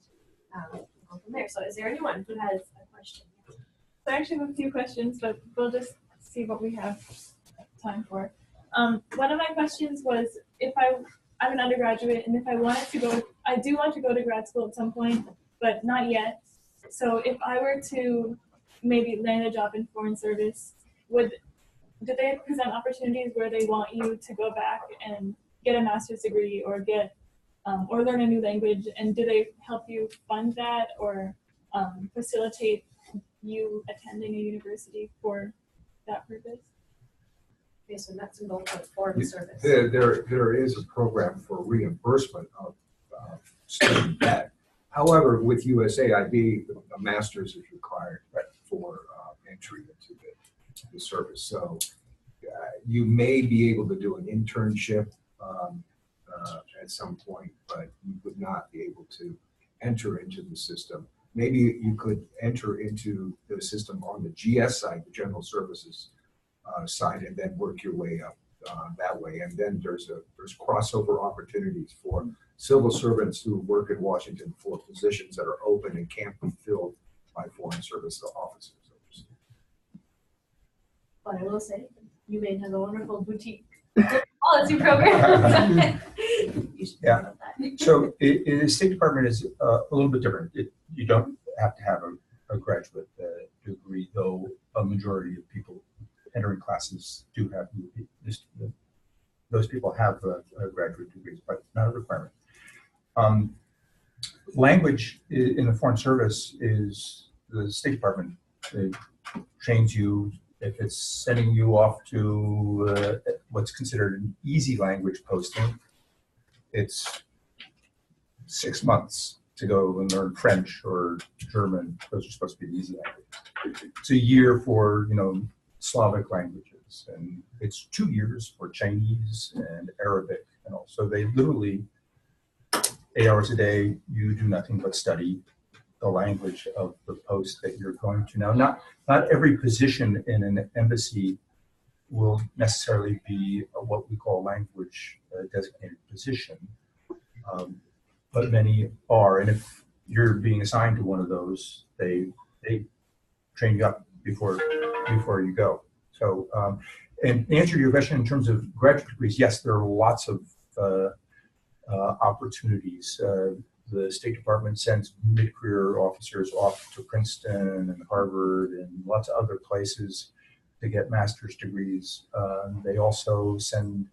we'll go from there. So is there anyone who has a question? So I actually have a few questions, but we'll just see what we have time for. One of my questions was, if I'm an undergraduate, and if I wanted to go, I do want to go to grad school at some point, but not yet. So if I were to maybe land a job in foreign service, do they present opportunities where they want you to go back and get a master's degree or or learn a new language? And do they help you fund that or facilitate you attending a university for that purpose? Okay, so that's involved with foreign service. There is a program for reimbursement of student debt. However, with USAID, a master's is required for entry into the service. So you may be able to do an internship at some point, but you would not be able to enter into the system. Maybe you could enter into the system on the GS side, the General Services side, and then work your way up that way. And then there's crossover opportunities for civil servants who work in Washington for positions that are open and can't be filled by foreign service officers. But I will say, UMaine has a wonderful boutique policy program. Yeah. So the State Department is a little bit different. You don't have to have a graduate degree, though a majority of people entering classes do have those people have graduate degrees, but not a requirement. Language in the Foreign Service is the State Department trains you. If it's sending you off to what's considered an easy language posting, it's 6 months to go and learn French or German. Those are supposed to be the easy languages. It's a year for Slavic languages, and it's 2 years for Chinese and Arabic, and also they literally 8 hours a day. You do nothing but study the language of the post that you're going to. Now, not every position in an embassy will necessarily be what we call a language designated position, but many are. And if you're being assigned to one of those, they train you up before you go. So And to answer your question in terms of graduate degrees, yes, there are lots of opportunities. The State Department sends mid-career officers off to Princeton and Harvard and lots of other places to get master's degrees. They also send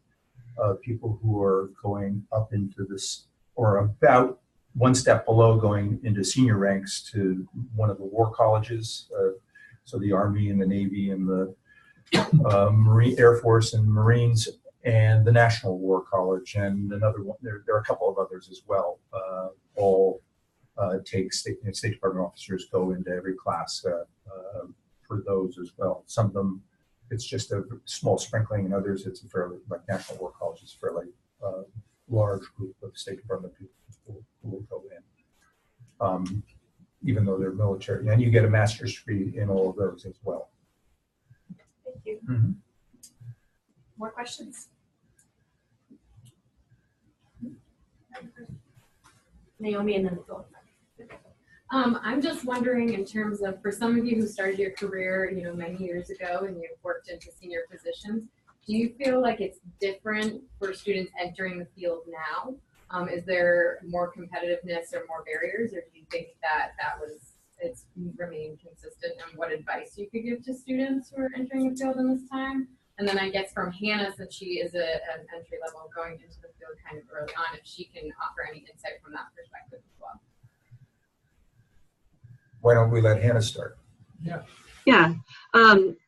people who are going up into this, or about one step below going into senior ranks, to one of the war colleges. So the Army and the Navy and the Marine Air Force and Marines, and the National War College, and another one. There are a couple of others as well. All take State Department officers go into every class for those as well. Some of them, it's just a small sprinkling, and others it's a fairly, like National War College is a fairly large group of State Department people who will go in, even though they're military. And you get a master's degree in all of those as well. Thank you. Mm-hmm. More questions? Naomi, and then go. I'm just wondering, in terms of, for some of you who started your career, many years ago, and you've worked into senior positions, do you feel like it's different for students entering the field now? Is there more competitiveness or more barriers, or do you think that it's remained consistent? And what advice you could give to students who are entering the field in this time? And then I guess from Hannah, since she is an entry level going into the field kind of early on, if she can offer any insight from that perspective as well. Why don't we let Hannah start? Yeah.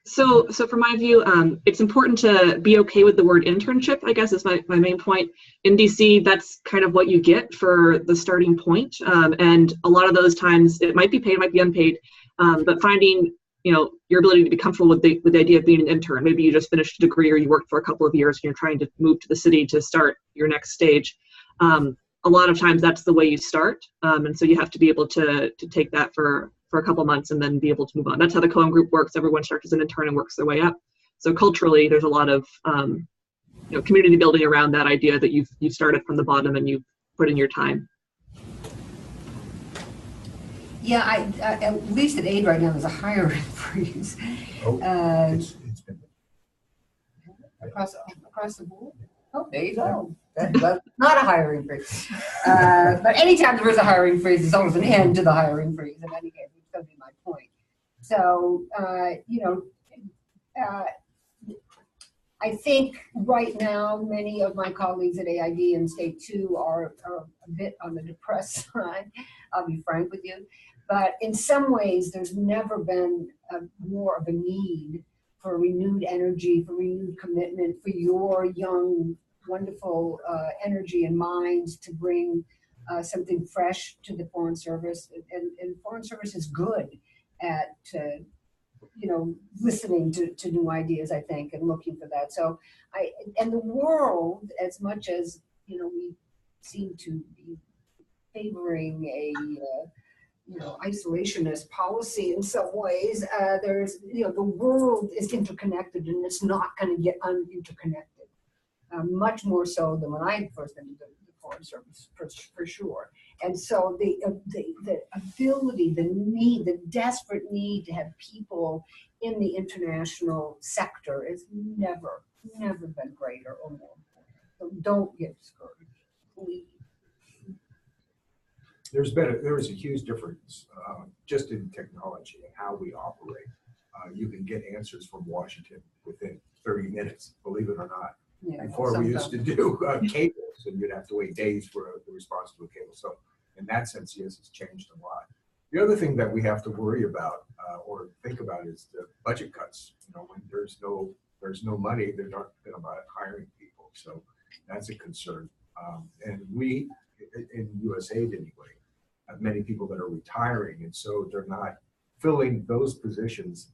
So from my view, it's important to be okay with the word internship, I guess is my main point. In DC, that's kind of what you get for the starting point. And a lot of those times it might be paid, it might be unpaid, but finding, your ability to be comfortable with the idea of being an intern. Maybe you just finished a degree or you worked for a couple of years and you're trying to move to the city to start your next stage. A lot of times that's the way you start. And so you have to be able to take that for a couple months and then be able to move on. That's how the CoGroup works. Everyone starts as an intern and works their way up. So culturally, there's a lot of community building around that idea that you've started from the bottom and you've put in your time. Yeah, I at least at AID right now there's a hiring freeze. It's been Across the board. Oh, there you go. That's not a hiring freeze. But anytime there is a hiring freeze, there's always an end to the hiring freeze. In any case, which does be my point. So, I think right now many of my colleagues at AID and State 2 are a bit on the depressed side. I'll be frank with you. But in some ways, there's never been more of a need for renewed energy, for renewed commitment, for your young, wonderful energy and minds to bring something fresh to the Foreign Service. And Foreign Service is good at, listening to new ideas, I think, and looking for that. So and the world, as much as, we seem to be favoring a, isolationist policy in some ways, there's, the world is interconnected and it's not going to get uninterconnected. Much more so than when I first entered the Foreign Service, for sure. And so the ability, the need, the desperate need to have people in the international sector is never been greater or more important. So don't get discouraged, please. There is a huge difference just in technology and how we operate. You can get answers from Washington within 30 minutes, believe it or not. Yeah, Before we used to do cables, and you'd have to wait days for the response to a cable. So in that sense, yes, it's changed a lot. The other thing that we have to worry about or think about is the budget cuts. When there's no money, they're not going to buy hiring people. So that's a concern. And we, in USAID anyway, have many people that are retiring, and so they're not filling those positions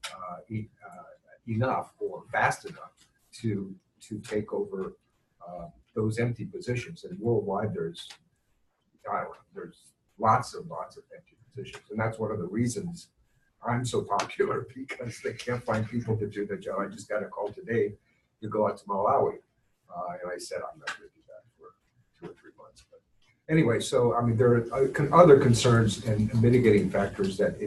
enough or fast enough to take over those empty positions. And worldwide, there's lots of empty positions, and that's one of the reasons I'm so popular, because they can't find people to do the job. I just got a call today to go out to Malawi, and I said I'm not going to do that for 2 or 3 months. But anyway, so I mean, there are other concerns and mitigating factors that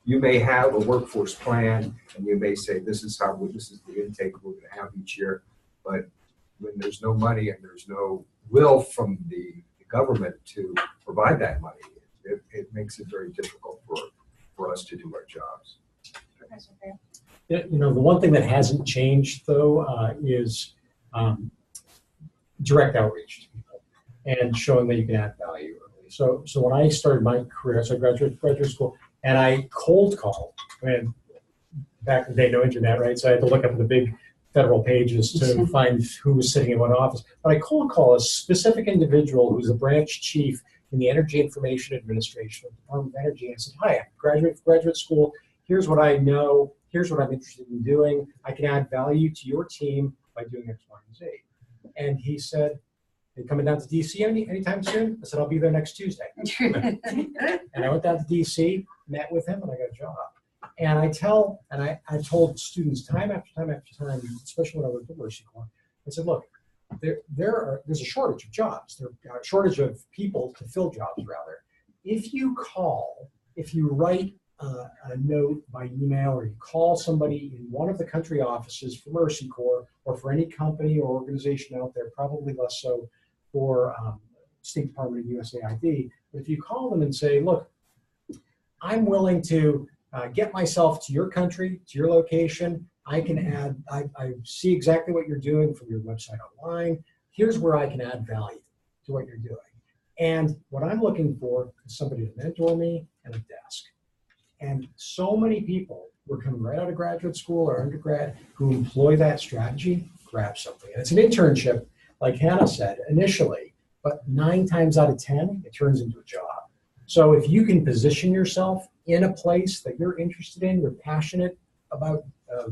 you may have a workforce plan, and you may say, this is the intake we're going to have each year. But when there's no money and there's no will from the government to provide that money, it makes it very difficult for us to do our jobs. Professor Fair. Yeah, the one thing that hasn't changed though is direct outreach to people and showing that you can add value early. So when I started my career, so I graduate school, and I cold called. I mean, back in the day, no internet, right? So I had to look up the big federal pages to find who was sitting in what office. But I cold call a specific individual who's a branch chief in the Energy Information Administration of the Department of Energy. And I said, hi, I'm graduate school. Here's what I know. Here's what I'm interested in doing. I can add value to your team by doing X, Y, and Z. And he said, are you coming down to DC anytime soon? I said, I'll be there next Tuesday. And I went down to DC, met with him, and I got a job. And I told students time after time after time, especially when I was at Mercy Corps, I said, look, there's a shortage of jobs. There's a shortage of people to fill jobs, rather. If you write a note by email, or you call somebody in one of the country offices for Mercy Corps, or for any company or organization out there, probably less so for State Department and USAID, but if you call them and say, look, I'm willing to get myself to your country, to your location. I can add, I see exactly what you're doing from your website online. Here's where I can add value to what you're doing. And what I'm looking for is somebody to mentor me and a desk. And so many people who are coming right out of graduate school or undergrad who employ that strategy, grab something. And it's an internship, like Hannah said, initially, but 9 times out of 10, it turns into a job. So if you can position yourself in a place that you're interested in, you're passionate about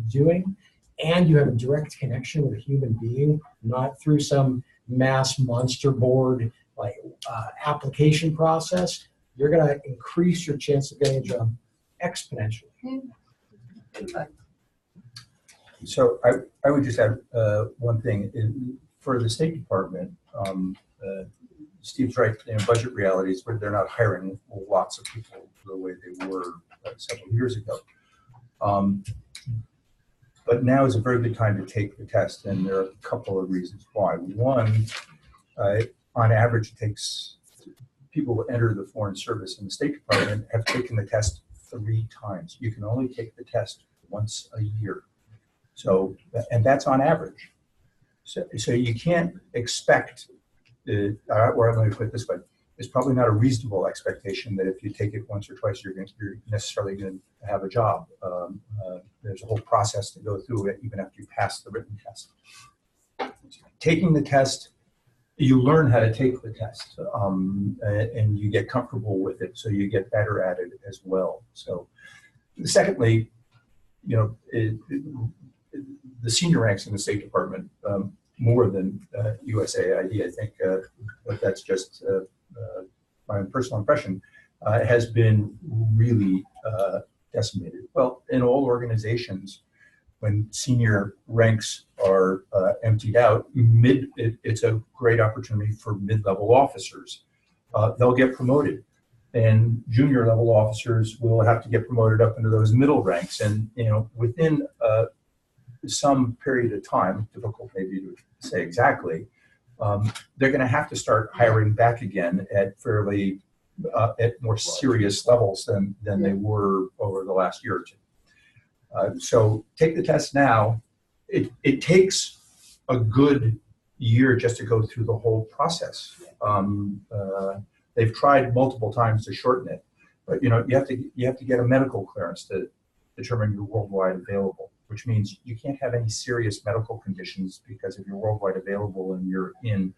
doing, and you have a direct connection with a human being, not through some mass monster board like application process, you're going to increase your chance of getting a job exponentially. So I would just add one thing. For the State Department, Steve's right, budget realities where they're not hiring lots of people the way they were several years ago. But now is a very good time to take the test, and there are a couple of reasons why. One, on average, it takes people who enter the Foreign Service in the State Department have taken the test 3 times. You can only take the test once a year. So, and that's on average. So you can't expect, or let me put it this way, it's probably not a reasonable expectation that if you take it once or twice, you're necessarily going to have a job. There's a whole process to go through it, even after you pass the written test. Taking the test, you learn how to take the test, and you get comfortable with it, so you get better at it as well. So, secondly, the senior ranks in the State Department, more than USAID, I think, but that's just my personal impression, has been really decimated. Well, in all organizations, when senior ranks are emptied out, it's a great opportunity for mid-level officers. They'll get promoted, and junior level officers will have to get promoted up into those middle ranks. And within some period of time, difficult maybe to say exactly, they're going to have to start hiring back again at fairly at more serious levels than they were over the last year or two. So take the test now. It takes a good year just to go through the whole process. They've tried multiple times to shorten it, but you have to get a medical clearance to determine you're worldwide available, which means you can't have any serious medical conditions, because if you're worldwide available and you're in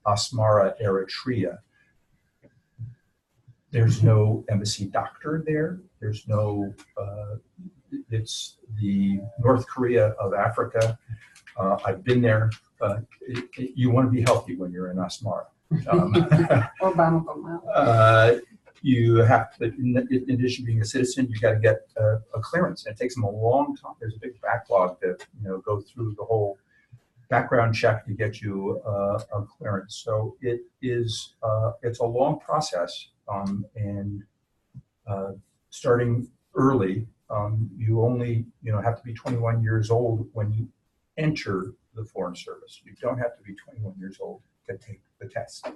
Asmara, Eritrea, there's no embassy doctor there. There's no, it's the North Korea of Africa. I've been there. You want to be healthy when you're in Asmara. You have to, in addition to being a citizen, you got to get a clearance. And it takes them a long time. There's a big backlog to go through the whole background check to get you a clearance. So it's a long process, and starting early. You only have to be 21 years old when you enter the Foreign Service. You don't have to be 21 years old to take the test.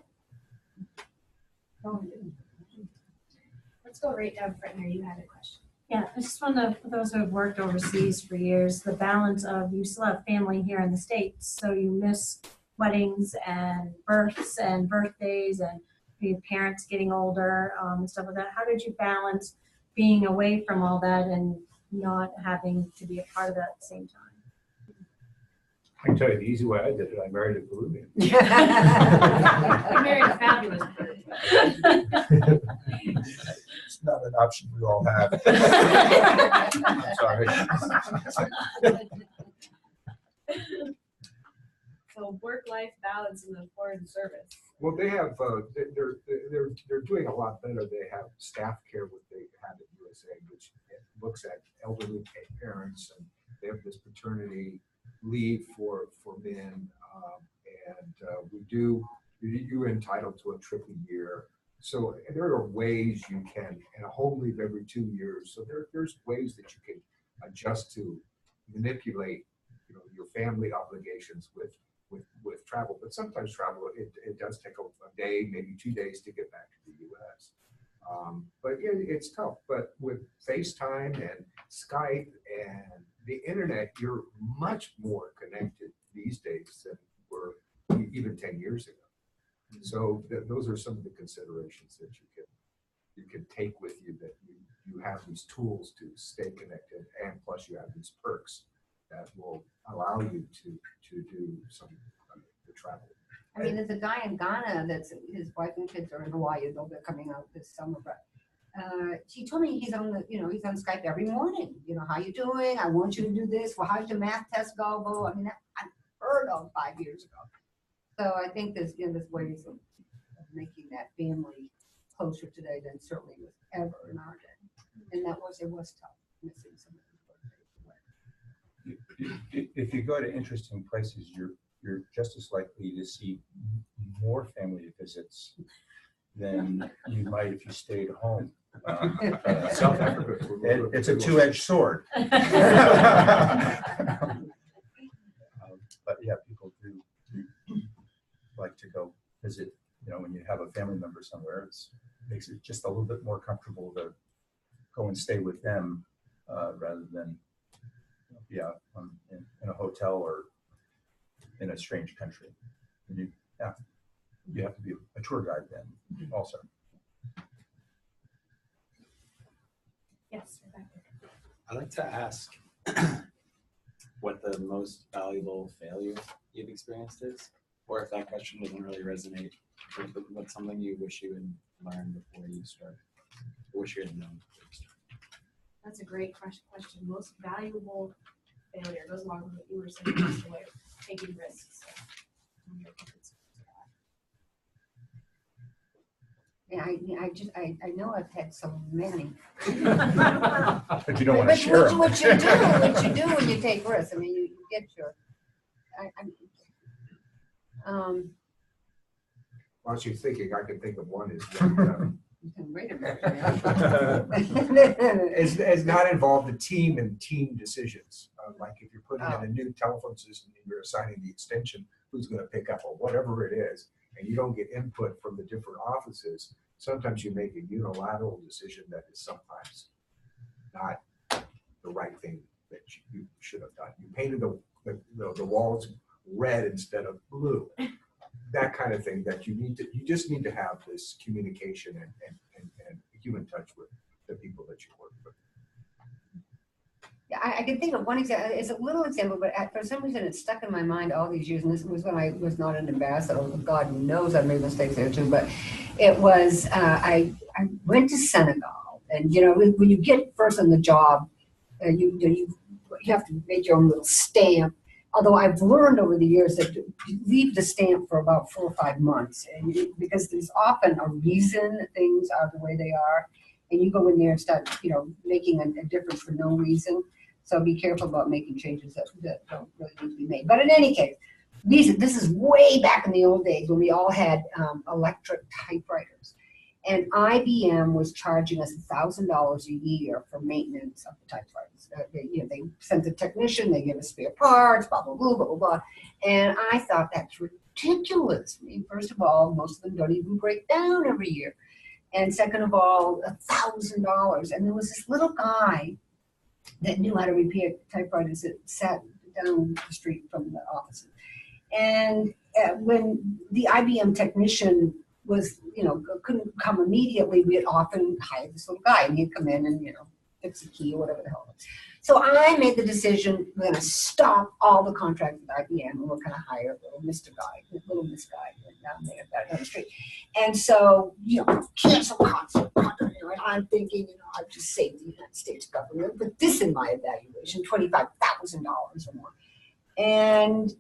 Let's go right down front here. You had a question. Yeah, I just want to, for those who have worked overseas for years, the balance of you still have family here in the States, so you miss weddings and births and birthdays and your parents getting older and stuff like that. How did you balance being away from all that and not having to be a part of that at the same time? I can tell you the easy way I did it. I married a Peruvian. You married a fabulous bird. It's not an option we all have. I'm sorry. So work-life balance in the Foreign Service. Well, they have, they're doing a lot better. They have staff care, what they have at USA, which looks at elderly parents, and they have this paternity leave for men, and you're entitled to a trip a year. So there are ways you can, and a home leave every 2 years. So there's ways that you can adjust to manipulate, your family obligations with travel. But sometimes travel, it does take a day, maybe 2 days to get back to the U.S. But yeah, it's tough. But with FaceTime and Skype and the internet, you're much more connected these days than were even 10 years ago. So those are some of the considerations that you can take with you, that you have these tools to stay connected, and plus you have these perks that will allow you to do some the travel. I mean, there's a guy in Ghana that's his wife and kids are in Hawaii. They'll be coming out this summer, but he told me he's on he's on Skype every morning. How you doing? I want you to do this. Well, how did your math test go? Well, I mean, I heard of 5 years ago. So I think there's ways of making that family closer today than certainly was ever in our day. And it was tough missing some of these birthdays. If you go to interesting places, you're just as likely to see more family visits than you might if you stayed home. South Africa. It's a two-edged sword. But yeah, people do like to go visit. When you have a family member somewhere, it makes it just a little bit more comfortable to go and stay with them rather than in a hotel or in a strange country. And you have to be a tour guide then also. Yes, Rebecca. I'd like to ask what the most valuable failure you've experienced is, or if that question doesn't really resonate, what's something you wish you had learned before you started, or wish you had known before you started? That's a great question. Most valuable failure goes along with what you were saying, just the way of taking risks. Yeah, I know I've had so many. But you don't want to share them. What you do when you take risks. I mean, you get your. While she's thinking, I can think of one is Wait a minute. is not involved in team and team decisions. Like if you're putting in a new telephone system and you're assigning the extension, who's going to pick up or whatever it is, and you don't get input from the different offices, sometimes you make a unilateral decision that is sometimes not the right thing that you should have done. You painted the walls red instead of blue. That kind of thing that you just need to have this communication and human touch with the people that you work with. Yeah, I can think of one example. It's a little example, but for some reason it's stuck in my mind all these years. And this was when I was not an ambassador. God knows I made mistakes there too. But it was I went to Senegal, and when you get first on the job, you have to make your own little stamp. Although I've learned over the years that you leave the stamp for about 4 or 5 months, because there's often a reason that things are the way they are, and you go in there and start, making a difference for no reason. So be careful about making changes that don't really need to be made. But in any case, this is way back in the old days when we all had electric typewriters. And IBM was charging us $1,000 a year for maintenance of the typewriters. They sent the technician, they give us spare parts, blah, blah, blah, blah, blah, blah. And I thought, that's ridiculous. I mean, first of all, most of them don't even break down every year. And second of all, $1,000. And there was this little guy that knew how to repair typewriters that sat down the street from the office. And when the IBM technician was, couldn't come immediately, we'd often hire this little guy, and he'd come in and, fix a key or whatever the hell. So I made the decision, we're going to stop all the contracts with IBM, and we're going to hire little Miss Guy down there down the street. And so, cancel concert. And I'm thinking, I've just saved the United States government, but this in my evaluation, $25,000 or more. And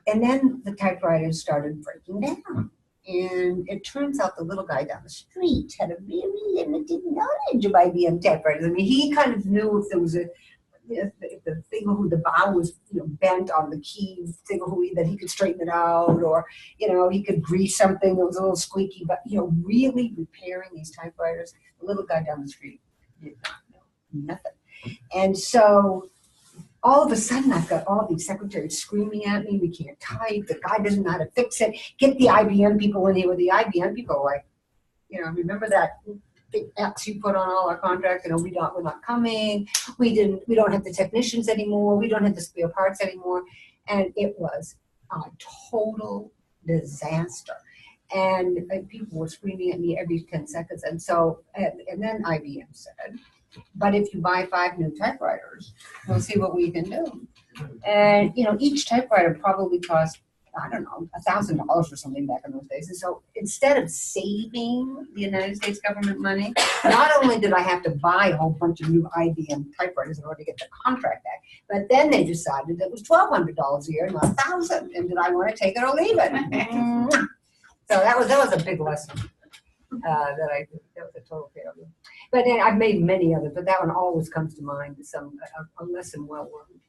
then the typewriters started breaking down. And it turns out the little guy down the street had a very limited knowledge of IBM typewriters. I mean, he kind of knew if there was if the thingahoo, the bow was bent on the key thingahoo, that he could straighten it out, or he could grease something that was a little squeaky. But really repairing these typewriters, the little guy down the street did not know nothing. And so all of a sudden, I've got all these secretaries screaming at me, we can't type, the guy doesn't know how to fix it, get the IBM people in here. With the IBM people are like, remember that big X you put on all our contracts, we're not coming, we don't have the technicians anymore, we don't have the spare parts anymore. And it was a total disaster. And people were screaming at me every 10 seconds. And so, and then IBM said, but if you buy 5 new typewriters, we'll see what we can do. And, each typewriter probably cost, I don't know, $1,000 or something back in those days. And so instead of saving the United States government money, not only did I have to buy a whole bunch of new IBM typewriters in order to get the contract back, but then they decided it was $1,200 a year, not $1,000. And did I want to take it or leave it? So that was a big lesson. That was a total failure. But then I've made many others, but that one always comes to mind as a lesson well learned.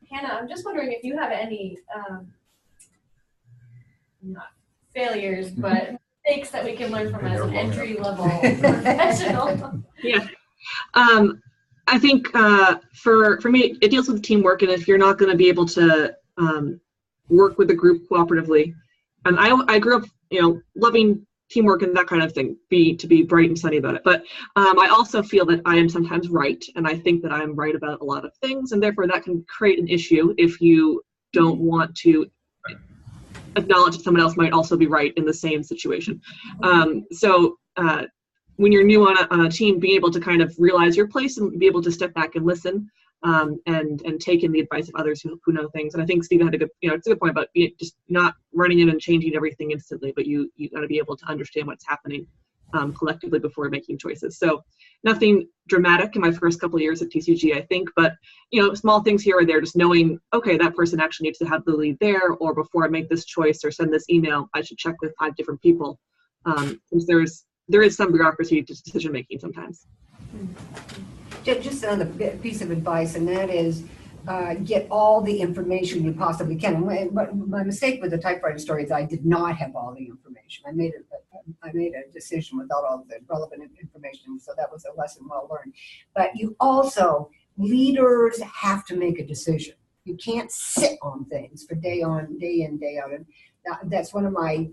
Hannah, I'm just wondering if you have any, not failures, but mistakes that we can learn from as an entry-level professional. Yeah. I think for me, it deals with teamwork, and if you're not going to be able to work with the group cooperatively, and I grew up, loving teamwork and that kind of thing, to be bright and sunny about it. But I also feel that I am sometimes right, and I think that I'm right about a lot of things, and therefore that can create an issue if you don't want to acknowledge that someone else might also be right in the same situation. So when you're new on a team, being able to kind of realize your place and be able to step back and listen, and take in the advice of others who know things. And I think Stephen had a good, it's a good point about just not running in and changing everything instantly, but you got to be able to understand what's happening collectively before making choices. So nothing dramatic in my first couple of years at TCG, I think, but small things here or there, just knowing, okay, that person actually needs to have the lead there, or before I make this choice or send this email, I should check with 5 different people, since there is some bureaucracy to decision making sometimes. Just another piece of advice, and that is get all the information you possibly can. But my mistake with the typewriter story is I did not have all the information. I made a decision without all the relevant information, so that was a lesson well learned. But leaders have to make a decision. You can't sit on things for day in, day out. And that's one of my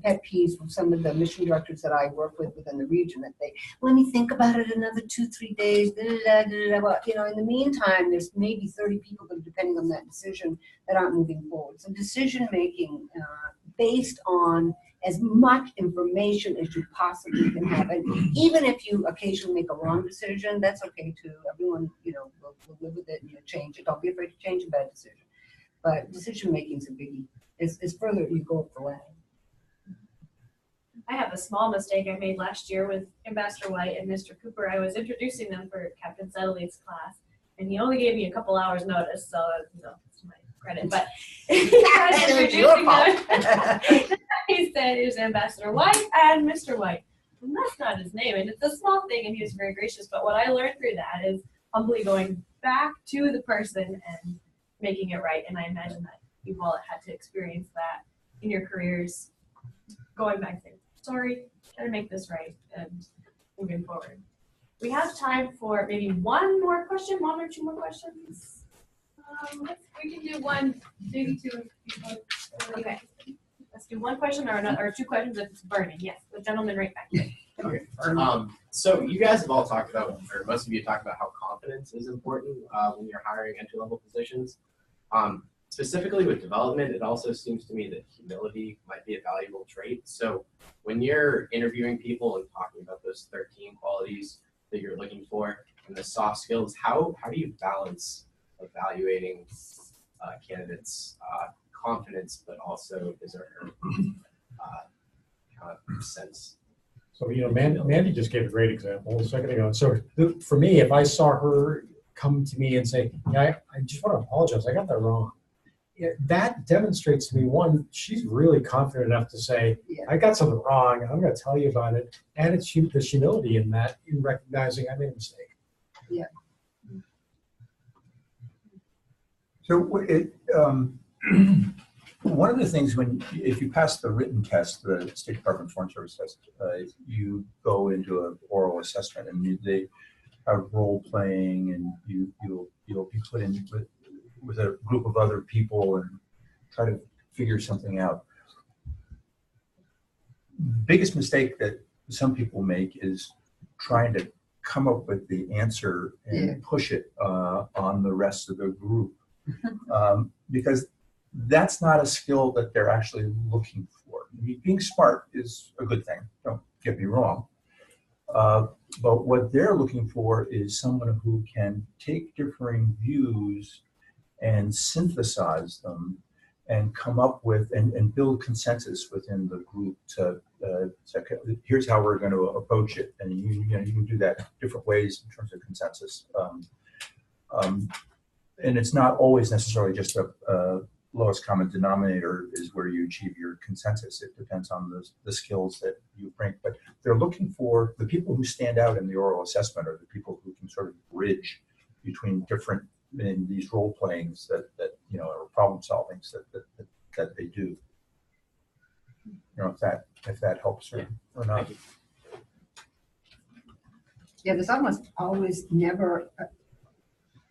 pet peeves from some of the mission directors that I work with within the region, that they, let me think about it another 2-3 days, Well, in the meantime, there's maybe 30 people that are depending on that decision that aren't moving forward. So decision making based on as much information as you possibly can have. And even if you occasionally make a wrong decision, that's okay too. Everyone, will live with it and change it. Don't be afraid to change a bad decision. But decision making is a biggie. It's further you go up the ladder. I have a small mistake I made last year with Ambassador White and Mr. Cooper. I was introducing them for Captain Settley's class, and he only gave me a couple hours notice, so it's to my credit. But I was introducing them. He said it was Ambassador White and Mr. White. And that's not his name, and it's a small thing, and he was very gracious. But what I learned through that is humbly going back to the person and making it right. And I imagine that you've all had to experience that in your careers, going back there. sorry, gotta make this right and moving forward. We have time for maybe one more question, one or two more questions. We can do one, maybe two. Okay, let's do one question or another, or two questions if it's burning. Yes, the gentleman right back there. Okay. So you guys have all talked about, or most of you talked about how confidence is important when you're hiring entry-level positions. Specifically with development, it also seems to me that humility might be a valuable trait. So when you're interviewing people and talking about those 13 qualities that you're looking for and the soft skills, how do you balance evaluating candidates' confidence, but also deserve kind of sense? So, Mandy just gave a great example a second ago. So for me, if I saw her come to me and say, yeah, I just want to apologize, I got that wrong. That demonstrates to me, one, she's really confident enough to say, I got something wrong, and I'm going to tell you about it. And it's there's humility in that, in recognizing I made a mistake. Yeah. So one of the things if you pass the written test, the State Department Foreign Service test, you go into an oral assessment, and they have role playing, and you'll be put in with a group of other people and try to figure something out. Biggest mistake that some people make is trying to come up with the answer and push it on the rest of the group, because that's not a skill that they're actually looking for. I mean, being smart is a good thing, don't get me wrong. But what they're looking for is someone who can take differing views and synthesize them and come up with and build consensus within the group to say, here's how we're going to approach it. And you can do that different ways in terms of consensus. And it's not always necessarily just a lowest common denominator is where you achieve your consensus. It depends on the skills that you bring. But they're looking for the people who stand out in the oral assessment, or the people who can sort of bridge between different in these role playings that or problem solvings that they do. If that helps or not. Yeah, there's almost always never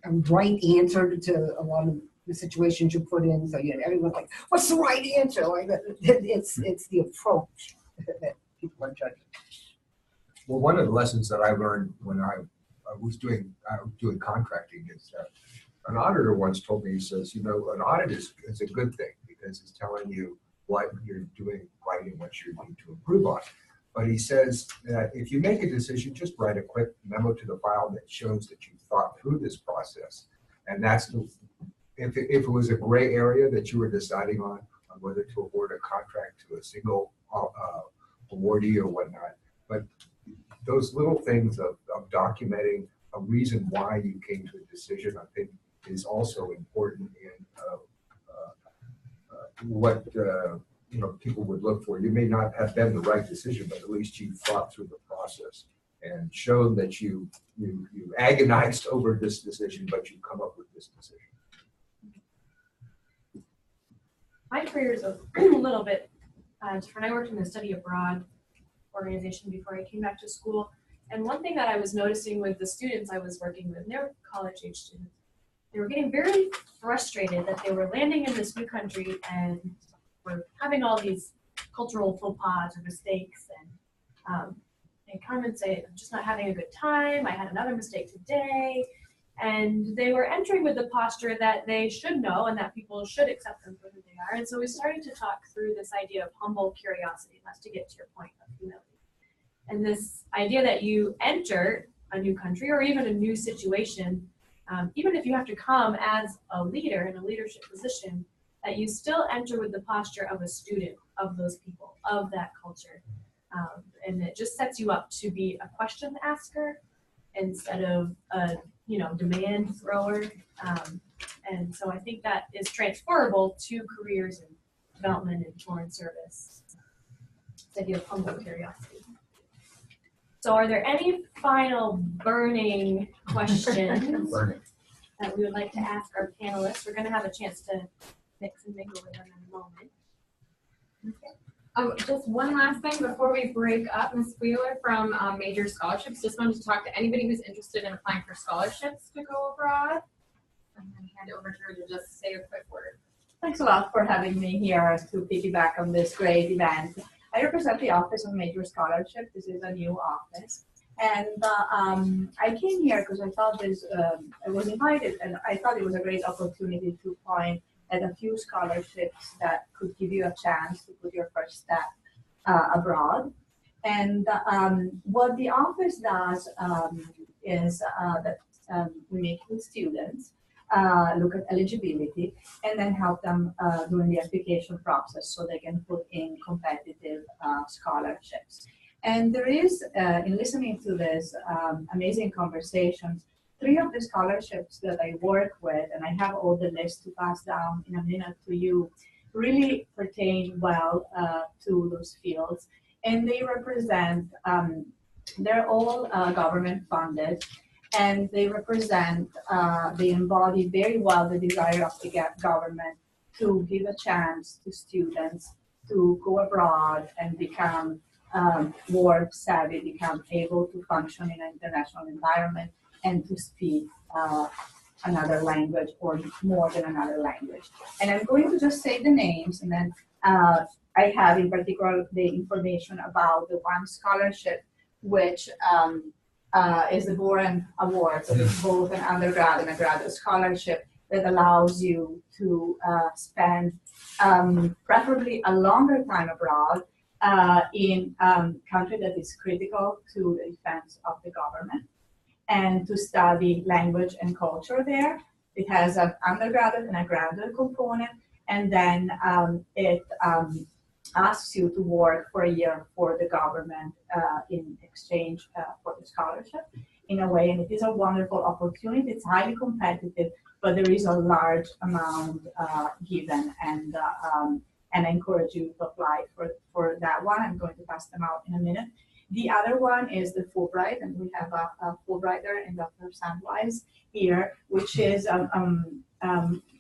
a right answer to a lot of the situations you put in. So everyone's like, "What's the right answer?" Like it's the approach that people are judging. Well, one of the lessons that I learned when I was doing contracting is that an auditor once told me, he says, an audit is a good thing because it's telling you what you're doing right and what you need to improve on. But he says that if you make a decision, just write a quick memo to the file that shows that you thought through this process. And that's if it was a gray area that you were deciding on whether to award a contract to a single awardee or whatnot. But those little things of documenting a reason why you came to a decision, I think, is also important in what people would look for. You may not have been the right decision, but at least you thought through the process and shown that you agonized over this decision, but you come up with this decision. My career is a little bit different. I worked in the study abroad organization before I came back to school. And one thing that I was noticing with the students I was working with, and they were college-age students, they were getting very frustrated that they were landing in this new country and were having all these cultural faux pas or mistakes. And they come and say, I'm just not having a good time. I had another mistake today. And they were entering with the posture that they should know and that people should accept them for who they are. And so we started to talk through this idea of humble curiosity. That's to get to your point of humility. And this idea that you enter a new country or even a new situation, even if you have to come as a leader in a leadership position, that you still enter with the posture of a student of those people, of that culture. And it just sets you up to be a question asker instead of a demand thrower. And so I think that is transferable to careers in development and foreign service. This idea of humble curiosity. So are there any final burning questions that we would like to ask our panelists? We're going to have a chance to mix and mingle with them in a moment. Okay. Just one last thing before we break up, Ms. Wheeler from Major Scholarships. Just wanted to talk to anybody who's interested in applying for scholarships to go abroad. I'm going to hand it over to her to just say a quick word. Thanks a lot for having me here to piggyback on this great event. I represent the Office of Major Scholarship. This is a new office. And I came here because I thought I was invited and I thought it was a great opportunity to point at a few scholarships that could give you a chance to put your first step abroad. And what the office does is that we meet with students, look at eligibility, and then help them during the application process so they can put in competitive scholarships. And there is, in listening to this amazing conversations, 3 of the scholarships that I work with, and I have all the lists to pass down in a minute to you, really pertain well to those fields. And they represent, they're all government funded, and they represent, they embody very well the desire of the government to give a chance to students to go abroad and become more savvy, become able to function in an international environment and to speak another language or more than another language. And I'm going to just say the names, and then I have in particular the information about the one scholarship, which is the Boren Award. So it's both an undergrad and a graduate scholarship that allows you to spend preferably a longer time abroad in a country that is critical to the defense of the government, and to study language and culture there. It has an undergraduate and a graduate component, and then it asks you to work for a year for the government in exchange for the scholarship in a way, and it is a wonderful opportunity. It's highly competitive, but there is a large amount given, and I encourage you to apply for that one. I'm going to pass them out in a minute. The other one is the Fulbright, and we have a Fulbrighter in Dr. Sandwise here, which is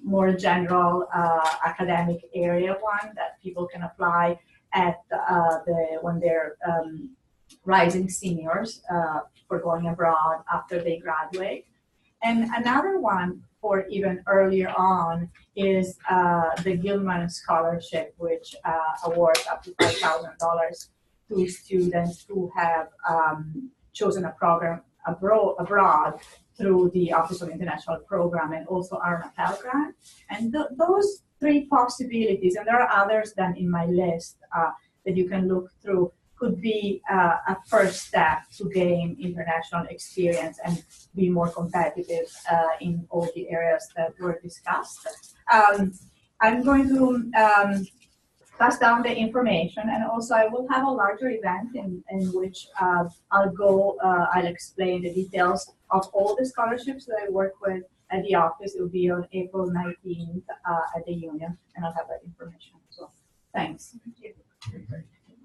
more general academic area one that people can apply at when they're rising seniors for going abroad after they graduate. And another one for even earlier on is the Gilman Scholarship, which awards up to $5,000 to students who have chosen a program abroad through the Office of International Program and also our Pell Grant. And those 3 possibilities, and there are others than in my list that you can look through, could be a first step to gain international experience and be more competitive in all the areas that were discussed. I'm going to pass down the information, and also I will have a larger event in which I'll explain the details of all the scholarships that I work with at the office. It will be on April 19th at the union, and I'll have that information. So thanks.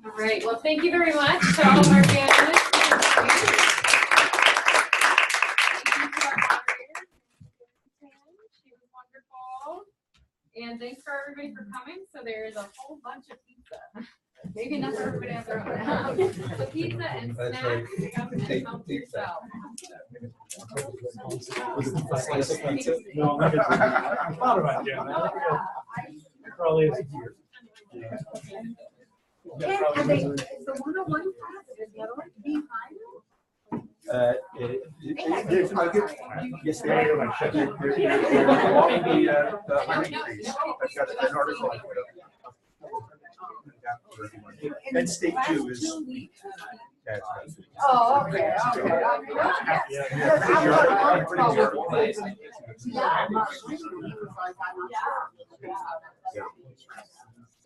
All right, well, thank you very much to all of our panelists. She was wonderful. And thanks for everybody for coming. So there is a whole bunch of pizza. Maybe not for everybody has their own. So pizza and snacks, come and help yourself. No, I thought about doing that. It probably is here. Are they, is the 101 class, is the other one being Yes, they are. Along the learning trees. I've got an article. And state 2 is. Oh, okay.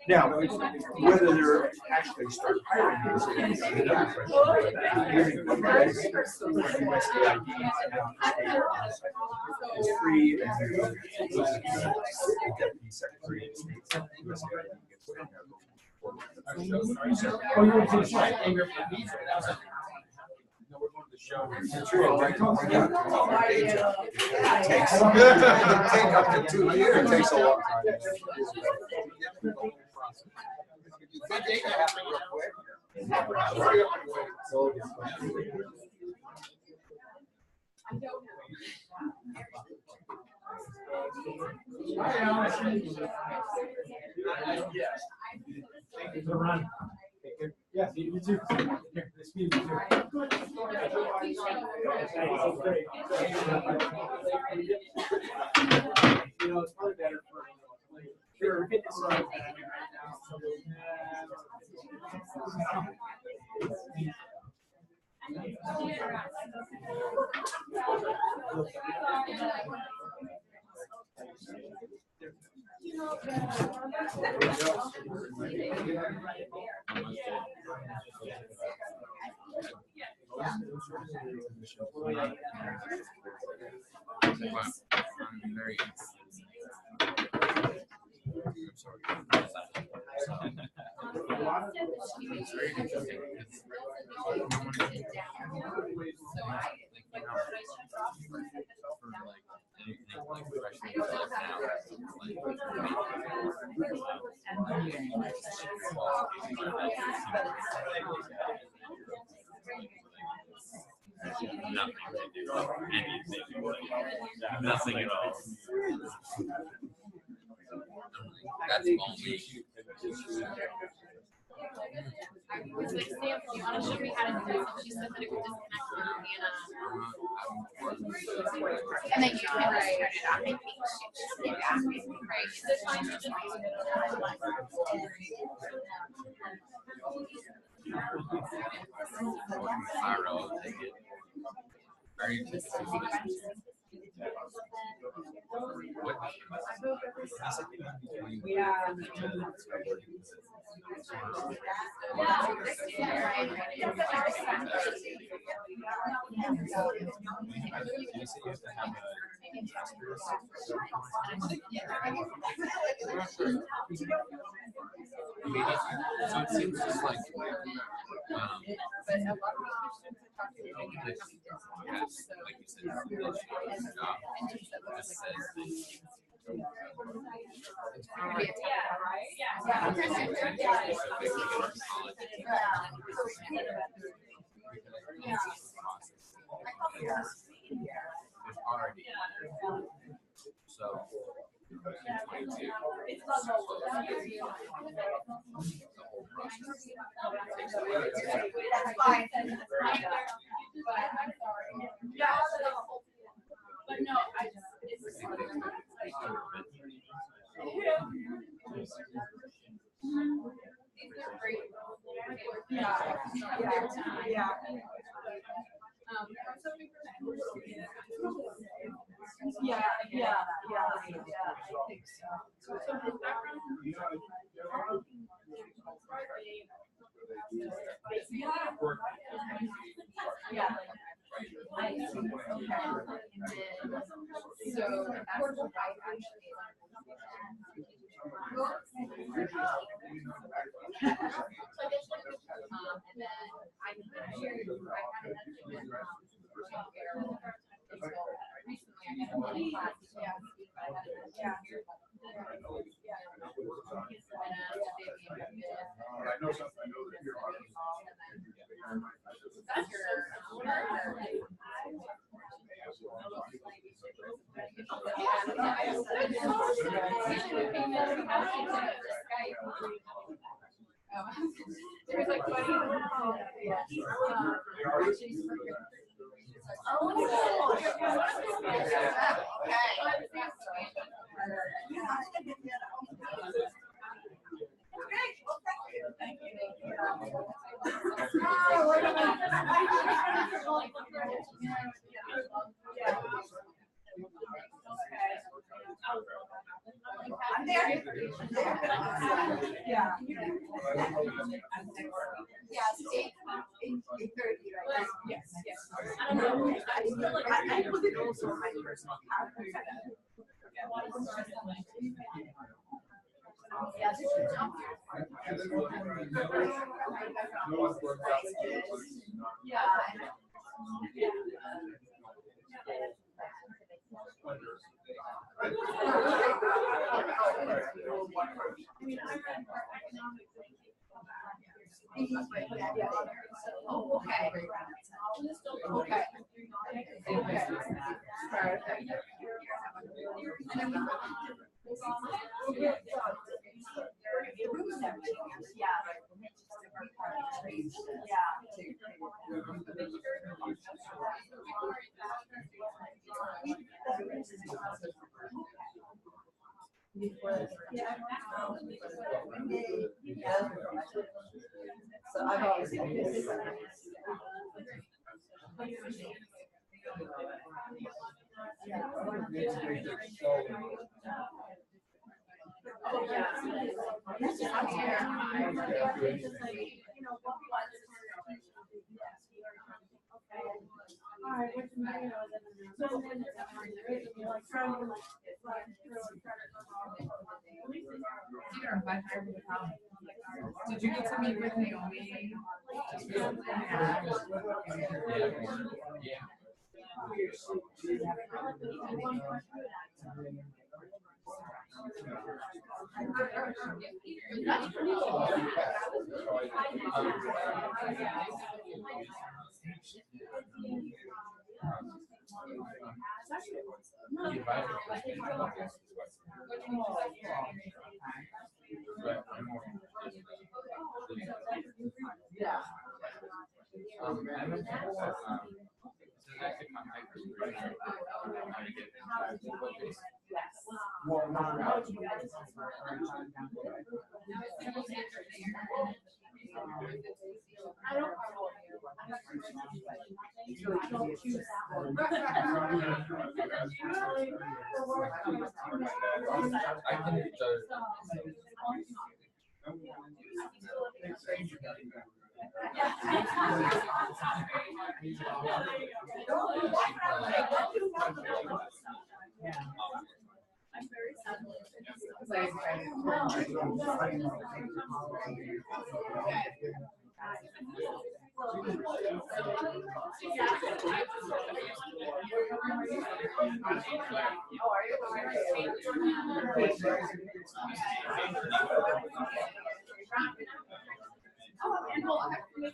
Now, whether they're actually start hiring these is another question. It's free and deputy secretary of state. Oh, you were teaching. It takes up to 2 years. It takes a long time. Ron. Yeah, you too. Here, nice meeting you too. You know, it's probably better for we're getting started right now. So, I'm very it's very interesting. Nothing to do with anything. Nothing at all. That's only. I was like, Sam, do you want to show me how to do this? She said that it would disconnect from the and then you can turn it on. Right. Is this fine to just Viral, take it. Very interesting. What? So it seems just like yes, like you said, job just says it's already so. But no, I just, it's great. Yeah. I think so. So his background. Yeah. So affordable life actually and then I had recently I had a money class I know something. I know that you're on. That's your there's like funny. I'm there. Yeah. Yes, 8:30, right? Yes, yes. I don't know. I put it also on my personal calendar. Yeah, this is jump here. Yeah. Oh, okay. Okay. So I've always Did you get to meet with Naomi?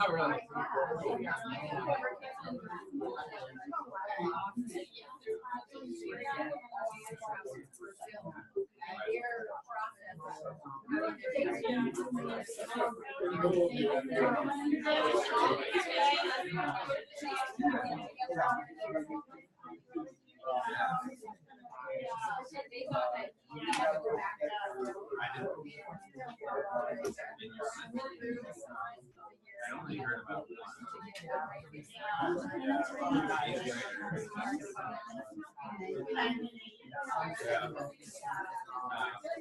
Oh, really? I only heard about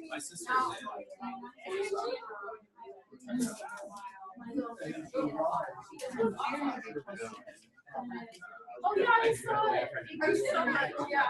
my sister Oh, yeah, I saw it. I saw it, yeah.